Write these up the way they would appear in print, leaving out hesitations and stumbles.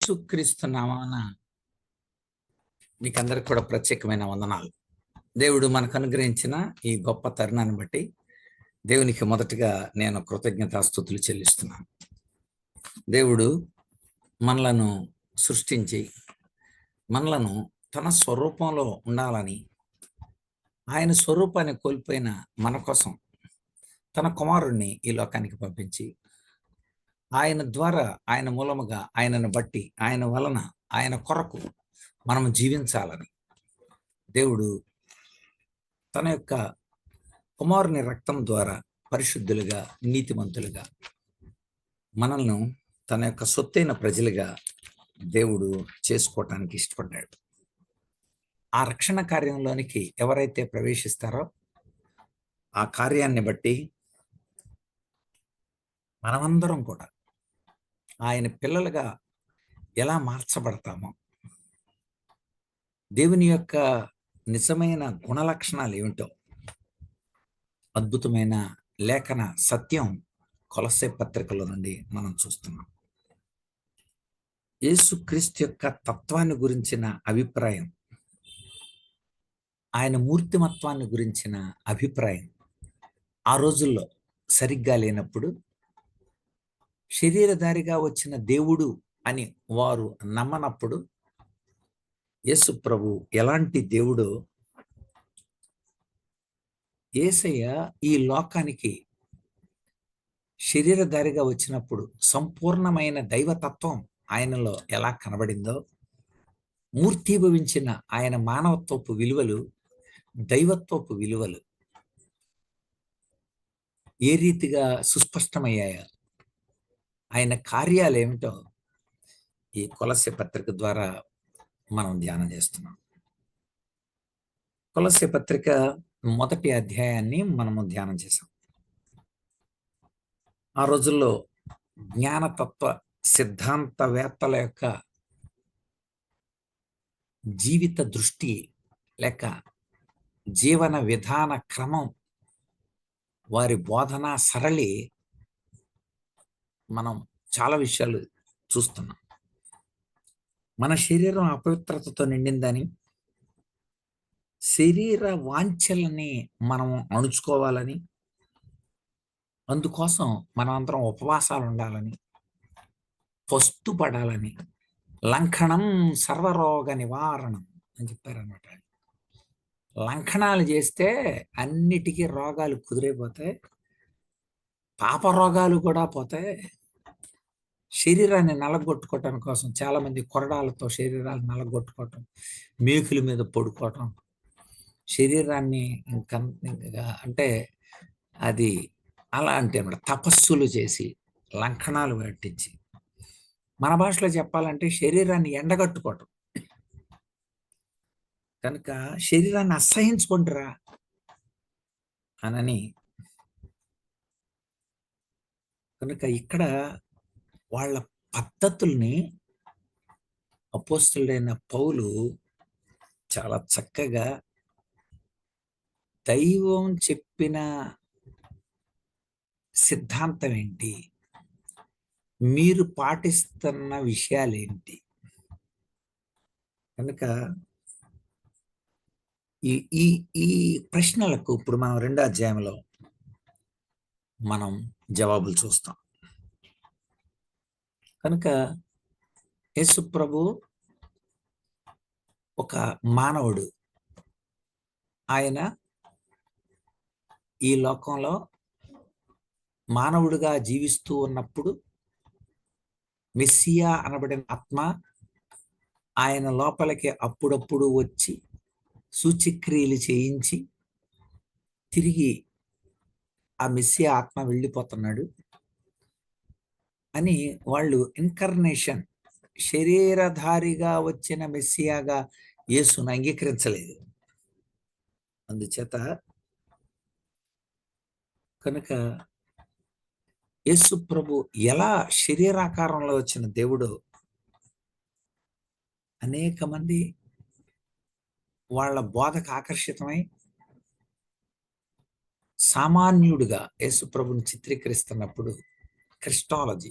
యేసుక్రీస్తు నామాన మీకందరికి కూడా ప్రత్యేకమైన వందనాలు. దేవుడు మనకు అనుగ్రహించిన ఈ గొప్ప తరుణాన్ని బట్టి దేవునికి మొదటగా నేను కృతజ్ఞతాస్తుతులు చెల్లిస్తున్నాను. దేవుడు మనలను సృష్టించి మనలను తన స్వరూపంలో ఉండాలని, ఆయన స్వరూపాన్ని కోల్పోయిన మన కోసం తన కుమారుణ్ణి ఈ లోకానికి పంపించి, ఆయన ద్వారా, ఆయన మూలముగా, ఆయనను బట్టి, ఆయన వలన, ఆయన కొరకు మనం జీవించాలని దేవుడు తన యొక్క కుమారుని రక్తం ద్వారా పరిశుద్ధులుగా, నీతిమంతులుగా మనల్ని తన యొక్క సొత్తైన ప్రజలుగా దేవుడు చేసుకోవటానికి ఇష్టపడ్డాడు. ఆ రక్షణ కార్యంలోనికి ఎవరైతే ప్రవేశిస్తారో ఆ కార్యాన్ని బట్టి మనమందరం కూడా ఆయన పిల్లలుగా ఎలా మార్చబడతామో, దేవుని యొక్క నిజమైన గుణలక్షణాలు ఏమిటో అద్భుతమైన లేఖన సత్యం కొలస్సే పత్రికలో నుండి మనం చూస్తున్నాం. యేసుక్రీస్తు యొక్క తత్వాన్ని గురించిన అభిప్రాయం, ఆయన మూర్తిమత్వాన్ని గురించిన అభిప్రాయం ఆ రోజుల్లో సరిగ్గా లేనప్పుడు, శరీరధారిగా వచ్చిన దేవుడు అని వారు నమ్మనప్పుడు, యేసు ప్రభు ఎలాంటి దేవుడో యేసయ్య ఈ లోకానికి శరీరధారిగా వచ్చినప్పుడు సంపూర్ణమైన దైవతత్వం ఆయనలో ఎలా కనబడిందో, మూర్తీభవించిన ఆయన మానవత్వపు విలువలు, దైవత్వపు విలువలు ఏ రీతిగా సుస్పష్టమయ్యాయో, ఆయన కార్యాలు ఏమిటో ఈ కొలస్సే పత్రిక ద్వారా మనం ధ్యానం చేస్తున్నాం. కొలస్సే పత్రిక మొదటి అధ్యాయాన్ని మనము ధ్యానం చేసాం. ఆ రోజుల్లో జ్ఞానతత్వ సిద్ధాంతవేత్తల యొక్క జీవిత దృష్టి లేక జీవన విధాన క్రమం, వారి బోధనా సరళి మనం చాలా విషయాలు చూస్తున్నాం. మన శరీరం అపవిత్రతతో నిండిందని, శరీర వాంఛల్ని మనం అణుచుకోవాలని, అందుకోసం మనం అందరం ఉపవాసాలు ఉండాలని, పడాలని, లంఘనం సర్వరోగ నివారణం అని చెప్పారనమాట. లంఘనాలు చేస్తే అన్నిటికీ రోగాలు కుదిరైపోతాయి, పాప రోగాలు కూడా పోతాయి. శరీరాన్ని నలగొట్టుకోవటం కోసం చాలామంది కొరడాలతో శరీరాలు నలగొట్టుకోవటం, మేకుల మీద పడుకోవటం, శరీరాన్ని అంటే అది అలా అంటే తపస్సులు చేసి లంఘనాలు పట్టించి, మన భాషలో చెప్పాలంటే శరీరాన్ని ఎండగట్టుకోవటం. కనుక శరీరాన్ని అసహించుకుంటారా అనని, కనుక ఇక్కడ వాళ్ళ పద్ధతుల్ని అపోస్తలుడైన పౌలు చాలా చక్కగా దైవం చెప్పిన సిద్ధాంతం ఏంటి, మీరు పాటిస్తున్న విషయాలేంటి, కనుక ఈ ఈ ఈ ప్రశ్నలకు ఇప్పుడు మనం 2వ అధ్యాయంలో మనం జవాబులు చూస్తాం. కనుక యేసు ప్రభు ఒక మానవుడు, ఆయన ఈ లోకంలో మానవుడిగా జీవిస్తూ ఉన్నప్పుడు మెస్సియా అనబడిన ఆత్మ ఆయన లోపలికి అప్పుడప్పుడు వచ్చి సూచక్రియలు చేయించి తిరిగి ఆ మెస్సియా ఆత్మ వెళ్ళిపోతున్నాడు అని వాళ్ళు ఇన్కర్నేషన్, శరీరధారిగా వచ్చిన మెస్సియాగా యేసును అంగీకరించలేదు. అందుచేత కనుక యేసు ప్రభు ఎలా శరీరాకారంలో వచ్చిన దేవుడు, అనేక మంది వాళ్ళ బోధకు ఆకర్షితమై సామాన్యుడిగా యేసు ప్రభుని చిత్రీకరిస్తున్నప్పుడు క్రిస్టాలజీ,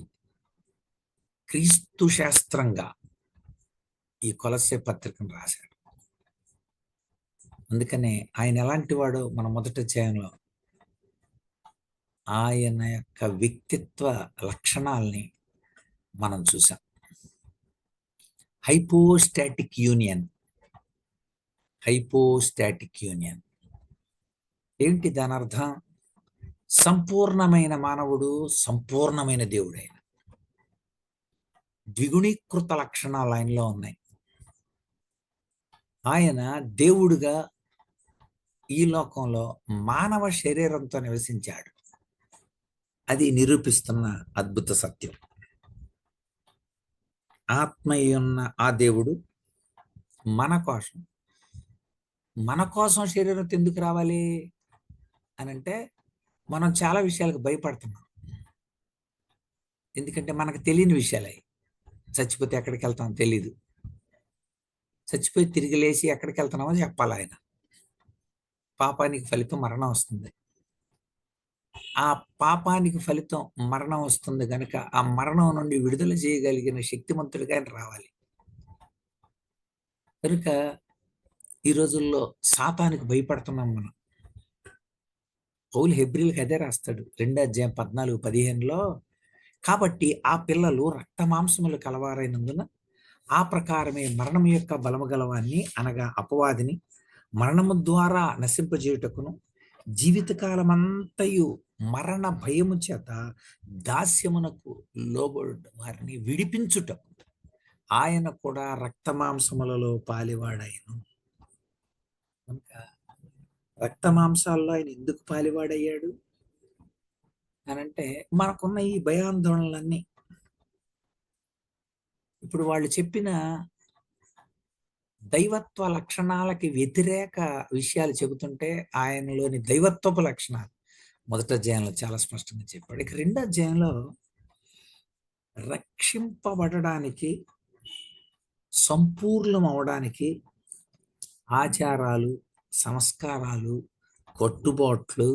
క్రీస్తు శాస్త్రంగా ఈ కొలస్సే పత్రికను రాశాడు. అందుకనే ఆయన ఎలాంటి వాడో మన మొదటి అధ్యాయంలో ఆయన యొక్క వ్యక్తిత్వ లక్షణాలని మనం చూసాం. Hypostatic union. ఏంటి దాని అర్థం? సంపూర్ణమైన మానవుడు, సంపూర్ణమైన దేవుడైన ద్విగుణీకృత లక్షణాలు ఆయనలో ఉన్నాయి. ఆయన దేవుడుగా ఈ లోకంలో మానవ శరీరంతో నివసించాడు. అది నిరూపిస్తున్న అద్భుత సత్యం. ఆత్మయున్న ఆ దేవుడు మన కోసం శరీరంతో ఎందుకు రావాలి అని అంటే, మనం చాలా విషయాలకు భయపడుతున్నాం. ఎందుకంటే మనకు తెలియని విషయాలే. చచ్చిపోతే ఎక్కడికి వెళ్తామో తెలీదు. చచ్చిపోయి తిరిగి లేచి ఎక్కడికి వెళ్తున్నామో చెప్పాలి ఆయన. పాపానికి ఫలితం మరణం వస్తుంది. ఆ పాపానికి ఫలితం మరణం వస్తుంది కనుక ఆ మరణం నుండి విడుదల చేయగలిగిన శక్తిమంతుడిగా ఆయన రావాలి. కనుక ఈ రోజుల్లో సాతానికి భయపడుతున్నాం మనం. పౌలు హెబ్రీలకు అదే రాస్తాడు 2:14-15లో. కాబట్టి ఆ పిల్లలు రక్త మాంసములు కలవారైనందున ఆ ప్రకారమే మరణం యొక్క బలము గలవాన్ని అనగా అపవాదిని మరణము ద్వారా నశింపజేయుటకును జీవితకాలమంతయు మరణ భయము చేత దాస్యమునకు లోబడు వారిని విడిపించుటకు ఆయన కూడా రక్త మాంసములలో పాలివాడాయను. కనుక రక్త మాంసాల్లో ఆయన ఎందుకు పాలివాడయ్యాడు అనంటే, మనకున్న ఈ భయాందోళనలన్నీ ఇప్పుడు వాళ్ళు చెప్పిన దైవత్వ లక్షణాలకి వ్యతిరేక విషయాలు చెబుతుంటే ఆయనలోని దైవత్వపు లక్షణాలు మొదటి అధ్యాయంలో చాలా స్పష్టంగా చెప్పాడు. ఇక రెండో అధ్యాయంలో రక్షింపబడడానికి, సంపూర్ణం అవడానికి ఆచారాలు, సంస్కారాలు, కట్టుబాట్లు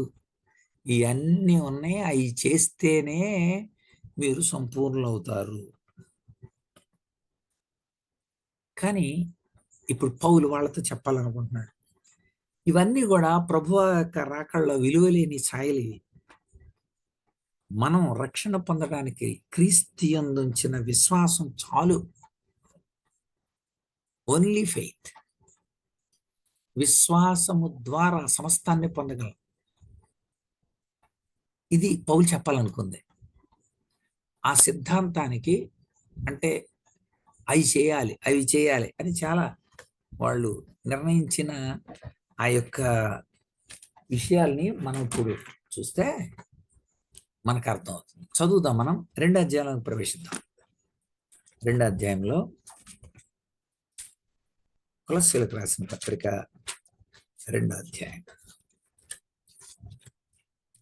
ఇవన్నీ ఉన్నాయి. అవి చేస్తేనే మీరు సంపూర్ణులు అవుతారు. కానీ ఇప్పుడు పౌలు వాళ్ళతో చెప్పాలనుకుంటున్నాడు, ఇవన్నీ కూడా ప్రభువు యొక్క రాకల్లో విలువలేని ఛాయలు ఇవి. మనం రక్షణ పొందడానికి క్రీస్తు యందు ఉంచిన విశ్వాసం చాలు. Only faith. విశ్వాసము ద్వారా సమస్తాన్ని పొందగలం. ఇది పౌలు చెప్పాలనుకుంది. ఆ సిద్ధాంతానికి అంటే అవి చేయాలి అని చాలా వాళ్ళు నిర్ణయించిన ఆ యొక్క విషయాల్ని మనం ఇప్పుడు చూస్తే మనకు అర్థమవుతుంది. చదువుదాం. మనం 2వ అధ్యాయంలోకి ప్రవేశిద్దాం. 2వ అధ్యాయంలో కొలస్సీలకు రాసిన పత్రిక 2వ అధ్యాయం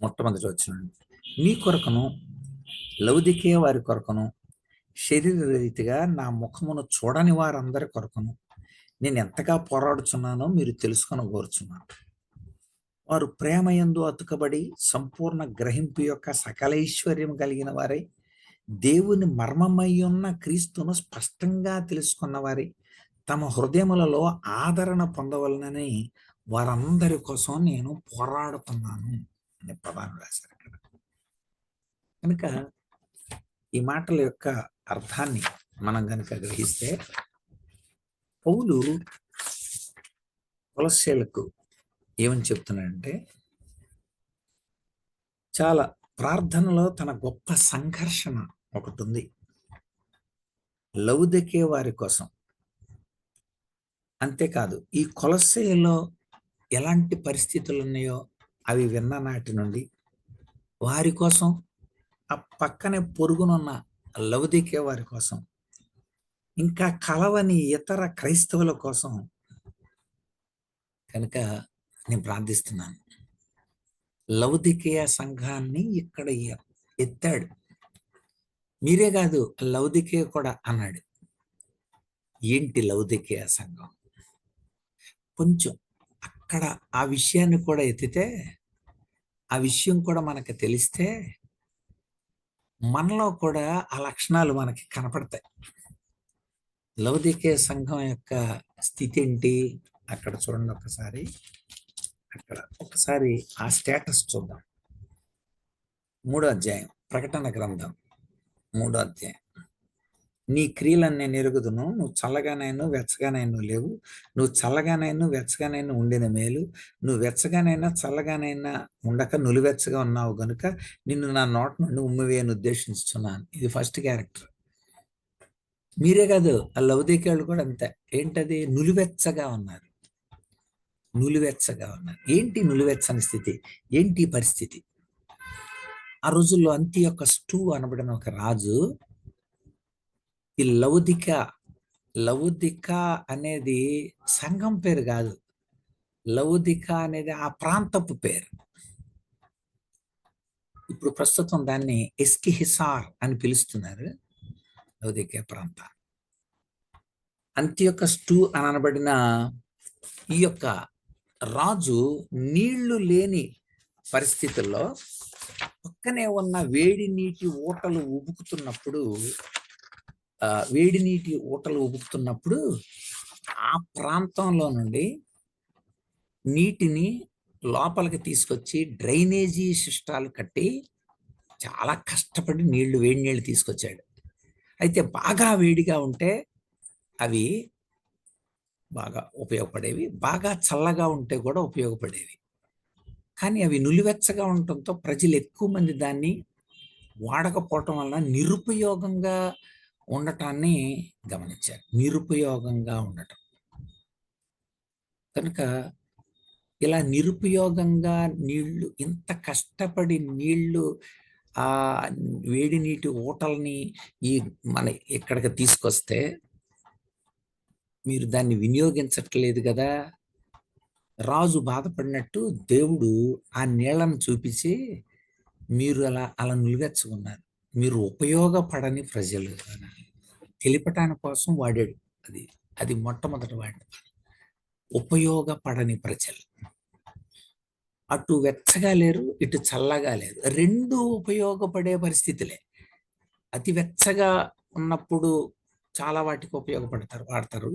మొట్టమొదటి వచనం. మీ కొరకును లౌదికేయ వారి కొరకును శరీర రీతిగా నా ముఖమును చూడని వారందరి కొరకును నేను ఎంతగా పోరాడుచున్నానో మీరు తెలుసుకొని కోరుచున్నాను. వారు ప్రేమయందు అతుకబడి సంపూర్ణ గ్రహింపు యొక్క సకలైశ్వర్యం కలిగిన వారై దేవుని మర్మమై ఉన్న క్రీస్తును స్పష్టంగా తెలుసుకున్న వారి తమ హృదయములలో ఆదరణ పొందవలనని వారందరి కోసం నేను పోరాడుతున్నాను అనే పదాన్ని రాశారు అక్కడ. కనుక ఈ మాటల యొక్క అర్థాన్ని మనం కనుక గ్రహిస్తే, పౌలు కొలస్సీలకు ఏమని చెప్తున్నాడంటే, చాలా ప్రార్థనలో తన గొప్ప సంఘర్షణ ఒకటి ఉంది. లౌదికేయ వారి కోసం, అంతేకాదు ఈ కొలస్సీలో ఎలాంటి పరిస్థితులు ఉన్నాయో అవి విన్న నాటి నుండి వారి కోసం, ఆ పక్కనే పొరుగునున్న లౌదికేయ వారి కోసం, ఇంకా కలవని ఇతర క్రైస్తవుల కోసం కనుక నేను ప్రార్థిస్తున్నాను. లౌదికేయ సంఘాన్ని ఇక్కడ ఎత్తాడు. మీరే కాదు, లౌదికేయ కూడా అన్నాడు. ఏంటి లౌదికేయ సంఘం? కొంచెం అక్కడ ఆ విషయాన్ని కూడా ఎత్తితే, ఆ విషయం కూడా మనకు తెలిస్తే మనలో కూడా ఆ లక్షణాలు మనకి కనపడతాయి. లౌదికేయ సంఘం యొక్క స్థితి ఏంటి అక్కడ చూడండి ఒకసారి. అక్కడ ఒకసారి ఆ స్టేటస్ చూద్దాం. 3వ అధ్యాయం ప్రకటన గ్రంథం 3వ అధ్యాయం. నీ క్రియలను నేను ఎరుగుదును, నువ్వు చల్లగానైనా వెచ్చగానైనా లేవు. నువ్వు చల్లగానైనా వెచ్చగానైనా ఉండిన మేలు, నువ్వు వెచ్చగానైనా చల్లగానైనా ఉండక నులివెచ్చగా ఉన్నావు గనుక నిన్ను నా నోట నుండి ఉమ్మివేయని ఉద్దేశిస్తున్నాను. ఇది ఫస్ట్ క్యారెక్టర్. మీరే కాదు, ఆ లౌదికేయులు కూడా అంతే. ఏంటది? నులివెచ్చగా ఉన్నారు. నులివెచ్చగా ఉన్నారు. ఏంటి నులివెచ్చని స్థితి? ఏంటి పరిస్థితి? ఆ రోజుల్లో అంతియొకస్టు అనబడిన ఒక రాజు ఈ లవుదిక అనేది సంఘం పేరు కాదు. లవుదిక అనేది ఆ ప్రాంతపు పేరు. ఇప్పుడు ప్రస్తుతం దాన్ని ఎస్కిహిసార్ అని పిలుస్తున్నారు, లవుదిక ప్రాంతం. అంతియొకస్టు అని అనబడిన ఈ యొక్క రాజు నీళ్లు లేని పరిస్థితుల్లో పక్కనే ఉన్న వేడి నీటి ఊటలు ఉబుకుతున్నప్పుడు ఆ ప్రాంతంలో నుండి నీటిని లోపలికి తీసుకొచ్చి డ్రైనేజీ సిస్టాలు కట్టి చాలా కష్టపడి వేడి నీళ్లు తీసుకొచ్చాడు. అయితే బాగా వేడిగా ఉంటే అవి బాగా ఉపయోగపడేవి, బాగా చల్లగా ఉంటే కూడా ఉపయోగపడేవి. కానీ అవి నులివెచ్చగా ఉండటంతో ప్రజలు ఎక్కువ మంది దాన్ని వాడకపోవటం వలన నిరుపయోగంగా ఉండటాన్ని గమనించారు. నిరుపయోగంగా ఉండటం కనుక ఇలా నిరుపయోగంగా నీళ్లు, ఇంత కష్టపడి నీళ్లు ఆ వేడి నీటి ఊటల్ని మన ఇక్కడికి తీసుకొస్తే మీరు దాన్ని వినియోగించట్లేదు కదా. రాజు బాధపడినట్టు దేవుడు ఆ నీళ్లను చూపించి మీరు అలా నిలువెచ్చుకున్నారు, మీరు ఉపయోగపడని ప్రజలు తెలిపటాని కోసం వాడాడు. అది మొట్టమొదటి వాడి ఉపయోగపడని ప్రజలు. అటు వెచ్చగా లేరు, ఇటు చల్లగా లేరు, రెండు ఉపయోగపడే పరిస్థితులే. అతి వెచ్చగా ఉన్నప్పుడు చాలా వాటికి వాడతారు.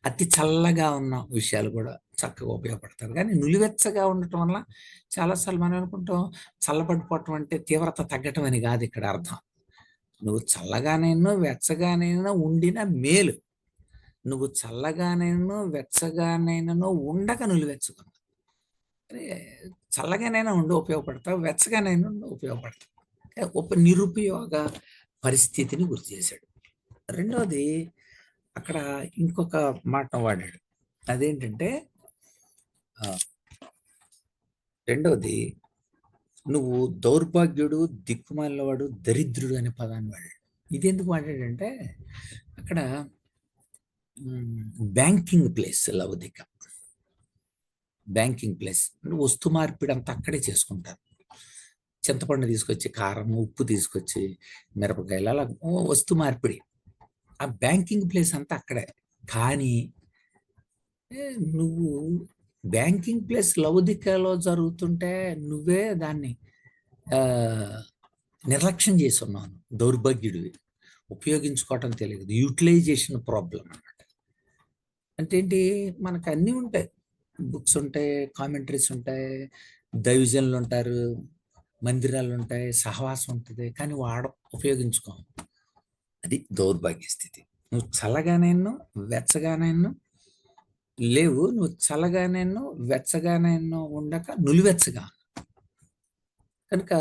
అతి చల్లగా ఉన్న విషయాలు కూడా చక్కగా ఉపయోగపడతారు. కానీ నులివెచ్చగా ఉండటం వల్ల చాలాసార్లు మనం అనుకుంటాం చల్లబడిపోవటం అంటే తీవ్రత తగ్గటం అని కాదు ఇక్కడ అర్థం. నువ్వు చల్లగానైనా వెచ్చగానైనా ఉండిన మేలు, నువ్వు చల్లగానైనా వెచ్చగానైనా ఉండక నులివెచ్చుకున్నావు. చల్లగానైనా ఉపయోగపడతావు, వెచ్చగానైనా ఉపయోగపడతావు. నిరుపయోగ పరిస్థితిని గుర్తు చేశాడు. రెండవది అక్కడ ఇంకొక మాట వాడాడు. అదేంటంటే రెండవది నువ్వు దౌర్భాగ్యుడు, దిక్కుమాలినవాడు, దరిద్రుడు అనే పదాన్ని వాడాడు. ఇది ఎందుకు వాడాడంటే అక్కడ బ్యాంకింగ్ ప్లేస్ లవదిక, బ్యాంకింగ్ ప్లేస్. వస్తు మార్పిడి అంతా అక్కడే చేసుకుంటారు. చింతపండు తీసుకొచ్చి, కారం, ఉప్పు తీసుకొచ్చి, మిరపకాయలు, అలా వస్తు మార్పిడి. ఆ బ్యాంకింగ్ ప్లేస్ అంతా అక్కడే. కానీ నువ్వు బ్యాంకింగ్ ప్లేస్ లౌదికలో జరుగుతుంటే నువ్వే దాన్ని నిర్లక్ష్యం చేసి ఉన్నాను. దౌర్భాగ్యుడివి, ఉపయోగించుకోవటం తెలియదు, యూటిలైజేషన్ ప్రాబ్లం అన్నమాట. అంటే ఏంటి, మనకు అన్నీ ఉంటాయి, బుక్స్ ఉంటాయి, కామెంటరీస్ ఉంటాయి, దైవజనులు ఉంటారు, మందిరాలు ఉంటాయి, సహవాసం ఉంటుంది, కానీ ఉపయోగించుకోం. అది దౌర్భాగ్య స్థితి. నువ్వు చల్లగానైనా వెచ్చగానైనా లేవు, నువ్వు చల్లగానైనా వెచ్చగానైనా ఉండక నులివెచ్చగా. కనుక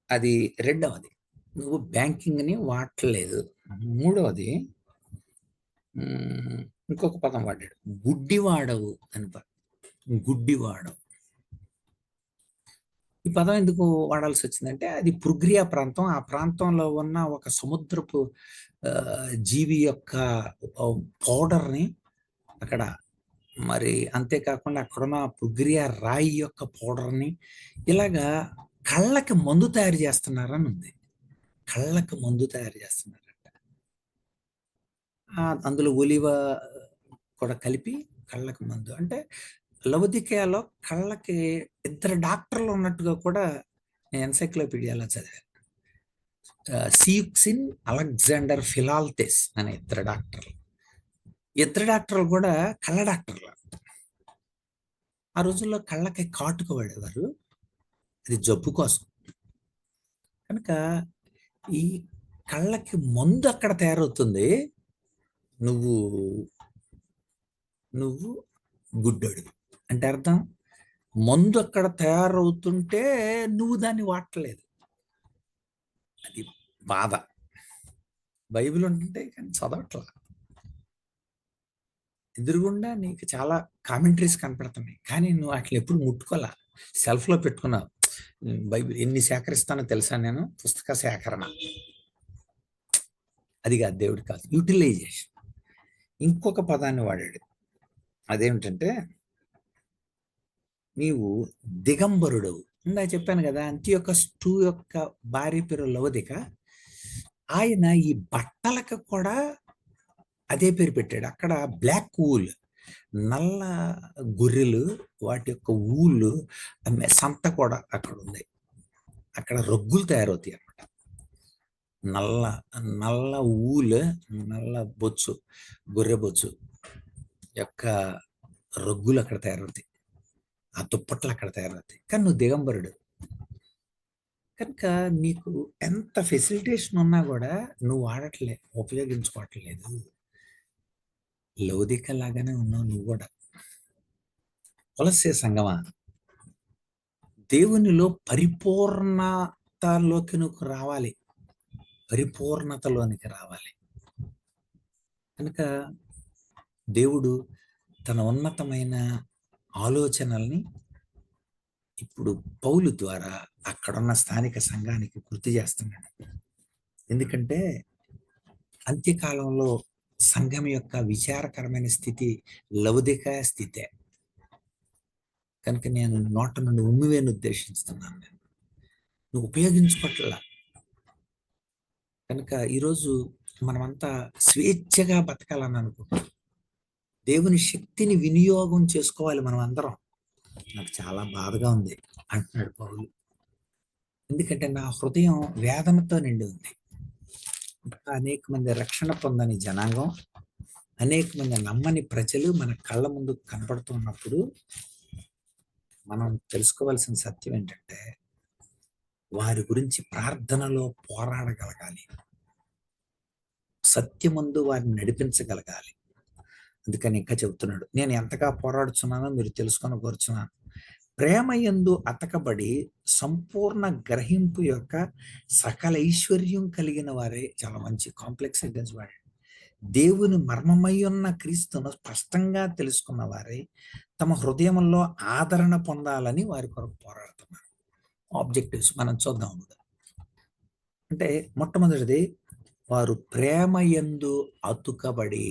అది రెండవది, నువ్వు బ్యాంకింగ్ని వాడలేదు. మూడవది ఇంకొక పదం వాడాడు, గుడ్డివాడవు అని. గుడ్డివాడవు, ఈ పదం ఎందుకు వాడాల్సి వచ్చిందంటే అది పుర్గ్రియా ప్రాంతం. ఆ ప్రాంతంలో ఉన్న ఒక సముద్రపు జీవి యొక్క పౌడర్ని అక్కడ, మరి అంతేకాకుండా అక్కడున్న పుర్గ్రియా రాయి యొక్క పౌడర్ని ఇలాగా కళ్ళకి మందు తయారు చేస్తున్నారని ఉంది. కళ్ళకి మందు తయారు చేస్తున్నారంట. అందులో ఒలివ కూడా కలిపి కళ్ళకి మందు. అంటే లవదికేయాలో కళ్ళకి 2 డాక్టర్లు ఉన్నట్టుగా కూడా నేను ఎన్సైక్లోపీడియాలో చదివాను. సియుక్సిన్, అలెగ్జాండర్ ఫిలాల్తెస్ అనే ఇద్దరు డాక్టర్లు కూడా కళ్ళ డాక్టర్లు. ఆ రోజుల్లో కళ్ళకి కాటుక వాడేవారు, అది జబ్బు కోసం. కనుక ఈ కళ్ళకి మందు అక్కడ తయారవుతుంది, నువ్వు నువ్వు గుడ్డోడివి అంటే అర్థం, మందు అక్కడ తయారవుతుంటే నువ్వు దాన్ని వాడట్లేదు. అది బాధ. బైబిల్ ఉంటుంటే కానీ చదవట్లా. ఎదురుగుండా నీకు చాలా కామెంటరీస్ కనపడుతున్నాయి, కానీ నువ్వు వాటిని ఎప్పుడు ముట్టుకోలే, సెల్ఫ్లో పెట్టుకున్నావు. బైబిల్ ఎన్ని సేకరిస్తానో తెలుసా నేను, పుస్తక సేకరణ. అది కాదు, దేవుడు కాదు, యూటిలైజేషన్. ఇంకొక పదాన్ని వాడాడు, అదేమిటంటే నీవు దిగంబరుడవు. ఇందా చెప్పాను కదా, అంత్యోకస్టు యొక్క భార్య పేరు లవదిక. ఆయన ఈ బట్టలకు కూడా అదే పేరు పెట్టాడు. అక్కడ బ్లాక్ ఊల్, నల్ల గొర్రెలు, వాటి యొక్క ఊళ్ళు సంత కూడా అక్కడ ఉంది. అక్కడ రొగ్గులు తయారవుతాయి అన్నమాట. నల్ల నల్ల ఊలు, నల్ల బొచ్చు, గొర్రె బొచ్చు యొక్క రొగ్గులు అక్కడ తయారవుతాయి, ఆ దుప్పట్లు అక్కడ తయారవుతాయి. కానీ నువ్వు దిగంబరుడు కనుక నీకు ఎంత ఫెసిలిటేషన్ ఉన్నా కూడా నువ్వు వాడట్లే, ఉపయోగించుకోవట్లేదు. లౌదిక లాగానే ఉన్నావు నువ్వు కూడా. కొలస్సే సంగమా, దేవునిలో పరిపూర్ణతలోకి నువ్వు రావాలి, పరిపూర్ణతలోనికి రావాలి. కనుక దేవుడు తన ఉన్నతమైన ఆలోచనల్ని ఇప్పుడు పౌలు ద్వారా అక్కడున్న స్థానిక సంఘానికి గుర్తు చేస్తున్నాడు. ఎందుకంటే అంత్యకాలంలో సంఘం యొక్క విచారకరమైన స్థితి లౌదిక స్థితే. కనుక నేను నోట నుండి ఉమ్మివేను ఉద్దేశిస్తున్నాను, నువ్వు ఉపయోగించుకోవట్లా. కనుక ఈరోజు మనమంతా స్వేచ్ఛగా బతకాలని అనుకుంటున్నాం, దేవుని శక్తిని వినియోగం చేసుకోవాలి మనం అందరం. నాకు చాలా బాధగా ఉంది అంటున్నాడు పౌలు, ఎందుకంటే నా హృదయం వేదనతో నిండి ఉంది. అనేక మంది రక్షణ పొందని జనాంగం, అనేక మంది నమ్మని ప్రజలు మన కళ్ళ ముందు కనపడుతున్నప్పుడు మనం తెలుసుకోవాల్సిన సత్యం ఏంటంటే వారి గురించి ప్రార్థనలో పోరాడగలగాలి, సత్యమందు వారిని నడిపించగలగాలి. అందుకని ఇంకా చెబుతున్నాడు, నేను ఎంతగా పోరాడుచున్నానో మీరు తెలుసుకొని కోరుచున్నాను. ప్రేమ యందు అతకబడి సంపూర్ణ గ్రహింపు యొక్క సకల ఐశ్వర్యం కలిగిన వారే. చాలా మంచి కాంప్లెక్స్ సెంటెన్స్ వాడాడు. దేవుని మర్మమై ఉన్న క్రీస్తును స్పష్టంగా తెలుసుకున్న వారే తమ హృదయంలో ఆదరణ పొందాలని వారి కొరకు పోరాడుతున్నారు. ఆబ్జెక్టివ్స్ మనం చూద్దాం. అంటే మొట్టమొదటిది, వారు ప్రేమ యందు అతుకబడి.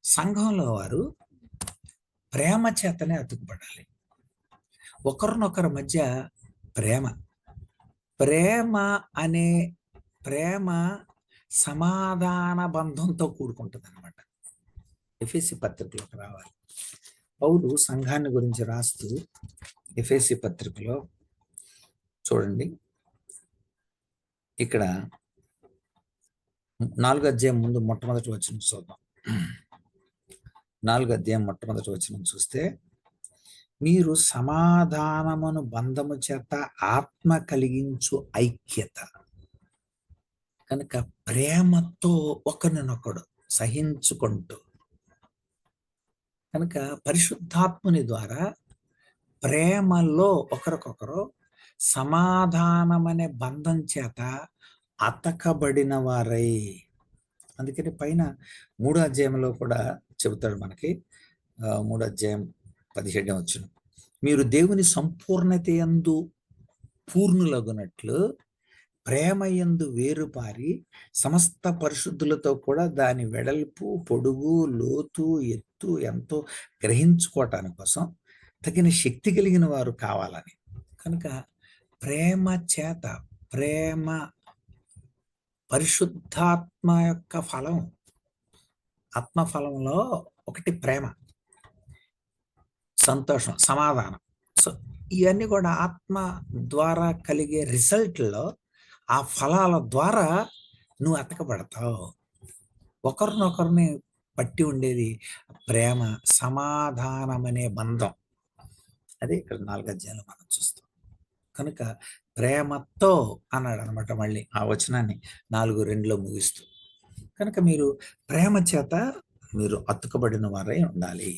సంఘంలో వారు ప్రేమ చేతనే అతుకుపడాలి. ఒకరినొకరి మధ్య ప్రేమ అనే ప్రేమ సమాధాన బంధంతో కూడుకుంటుంది అనమాట. ఎఫెసీ పత్రికలోకి రావాలి. పౌలు సంఘాన్ని గురించి రాస్తూ ఎఫెసీ పత్రికలో చూడండి, ఇక్కడ 4వ అధ్యాయం ముందు మొట్టమొదటి వచనం చూద్దాం. 4వ అధ్యాయం మొట్టమొదటి వచనం చూస్తే, మీరు సమాధానమును బంధము చేత ఆత్మ కలిగించు ఐక్యత. కనుక ప్రేమతో ఒకరినొకడు సహించుకుంటూ, కనుక పరిశుద్ధాత్ముని ద్వారా ప్రేమలో ఒకరికొకరు సమాధానమనే బంధం చేత అతకబడిన వారై. అందుకని పైన 3వ అధ్యాయంలో కూడా చెబుతాడు మనకి, 3వ అధ్యాయం 17వ వచనం, మీరు దేవుని సంపూర్ణత యందు పూర్ణులగునట్లు ప్రేమ యందు వేరుపారి సమస్త పరిశుద్ధులతో కూడా దాని వెడల్పు, పొడుగు, లోతు, ఎత్తు ఎంతో గ్రహించుకోవటాని కోసం తగిన శక్తి కలిగిన వారు కావాలని. కనుక ప్రేమ చేత, ప్రేమ పరిశుద్ధాత్మ యొక్క ఫలం, ఆత్మఫలంలో ఒకటి ప్రేమ, సంతోషం, సమాధానం. సో ఇవన్నీ కూడా ఆత్మ ద్వారా కలిగే రిజల్ట్లో ఆ ఫలాల ద్వారా నువ్వు అతకబడతావు. ఒకరినొకరిని పట్టి ఉండేది ప్రేమ, సమాధానం అనే బంధం. అదే ఇక్కడ 4 అధ్యాయంలో మనం చూస్తాం. కనుక ప్రేమతో అన్నాడు అనమాట, మళ్ళీ ఆ వచనాన్ని 4:2లో ముగిస్తూ. కనుక మీరు ప్రేమ చేత మీరు అతుకబడిన వారై ఉండాలి.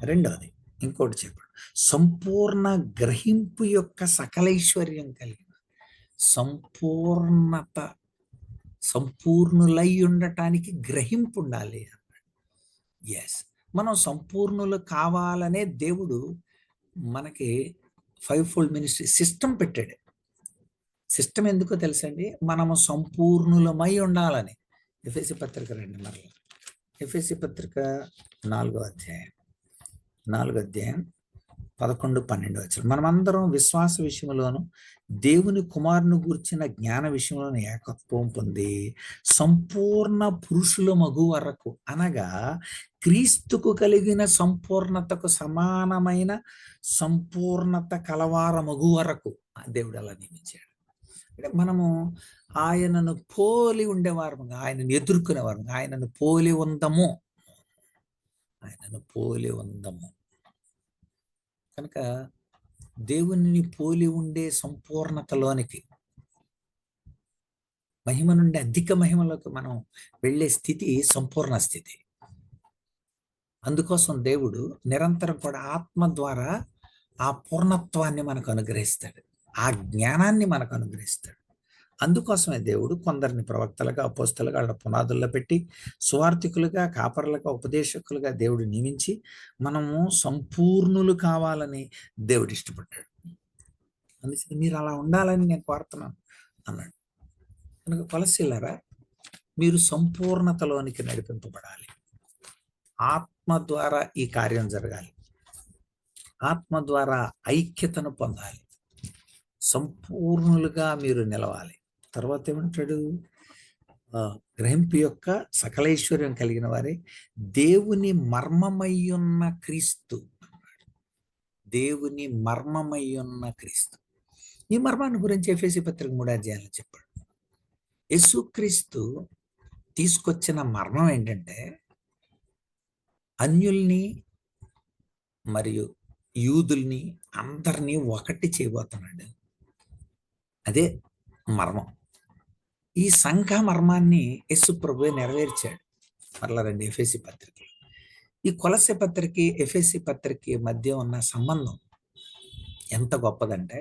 రెండవది ఇంకోటి చెప్పండి, సంపూర్ణ గ్రహింపు యొక్క సకలైశ్వర్యం కలిగిన సంపూర్ణత, సంపూర్ణులై ఉండటానికి గ్రహింపు ఉండాలి. ఎస్, మనం సంపూర్ణులు కావాలనే దేవుడు మనకి 5-fold మినిస్ట్రీ సిస్టమ్ పెట్టాడు. సిస్టమ్ ఎందుకో తెలుసండి, మనము సంపూర్ణులమై ఉండాలని. ఎఫెసీ పత్రిక రండి మరలా. ఎఫెసీ పత్రిక 4వ అధ్యాయం 11-12 వచ్చారు. మనమందరం విశ్వాస విషయంలోను దేవుని కుమారుని గూర్చిన జ్ఞాన విషయంలోను ఏకత్వం పొంది సంపూర్ణ పురుషుల మగు వరకు, అనగా క్రీస్తుకు కలిగిన సంపూర్ణతకు సమానమైన సంపూర్ణత కలవార మగు వరకు దేవుడు అలా నియమించాడు. అంటే మనము ఆయనను పోలి ఉండేవారు, ఆయనను ఎదుర్కొనేవారు, ఆయనను పోలి ఉందము, ఆయనను పోలి ఉందము. కనుక దేవుని పోలి ఉండే సంపూర్ణతలోనికి, మహిమ నుండి అధిక మహిమలోకి మనం వెళ్ళే స్థితి సంపూర్ణ స్థితి. అందుకోసం దేవుడు నిరంతరం కూడా ఆత్మ ద్వారా ఆ పూర్ణత్వాన్ని మనకు అనుగ్రహిస్తాడు, ఆ జ్ఞానాన్ని మనకు అనుగ్రహిస్తాడు. అందుకోసమే దేవుడు కొందరిని ప్రవక్తలుగా, అపోస్తలుగా, వాళ్ళ పునాదుల్లో పెట్టి సువార్థికులుగా, కాపరులుగా, ఉపదేశకులుగా దేవుడు నియమించి మనము సంపూర్ణులు కావాలని దేవుడు ఇష్టపడ్డాడు. అందుకని మీరు అలా ఉండాలని నేను కోరుతున్నాను అన్నాడు. కనుక కొలసీలరా, మీరు సంపూర్ణతలోనికి నడిపింపబడాలి. ఆత్మ ద్వారా ఈ కార్యం జరగాలి, ఆత్మ ద్వారా ఐక్యతను పొందాలి, సంపూర్ణులుగా మీరు నిలవాలి. తర్వాత ఏమంటాడు, గ్రహింపు యొక్క సకలైశ్వర్యం కలిగిన వారే దేవుని మర్మమయ్యున్న క్రీస్తు. దేవుని మర్మమయ్యున్న క్రీస్తు. ఈ మర్మాన్ని గురించి ఎఫెసీ పత్రిక 3వ అధ్యాయంలో చెప్పాడు. యేసుక్రీస్తు తీసుకొచ్చిన మర్మం ఏంటంటే, అన్యుల్ని మరియు యూదుల్ని అందరినీ ఒకటి చేయబోతున్నాడు. అదే మర్మం. ఈ సంఘ మర్మాన్ని యేసు ప్రభువే నెరవేర్చాడు. మరలా రండి ఎఫెసీ పత్రిక. ఈ కొలస్సే పత్రిక, ఎఫెసీ పత్రిక మధ్య ఉన్న సంబంధం ఎంత గొప్పదంటే,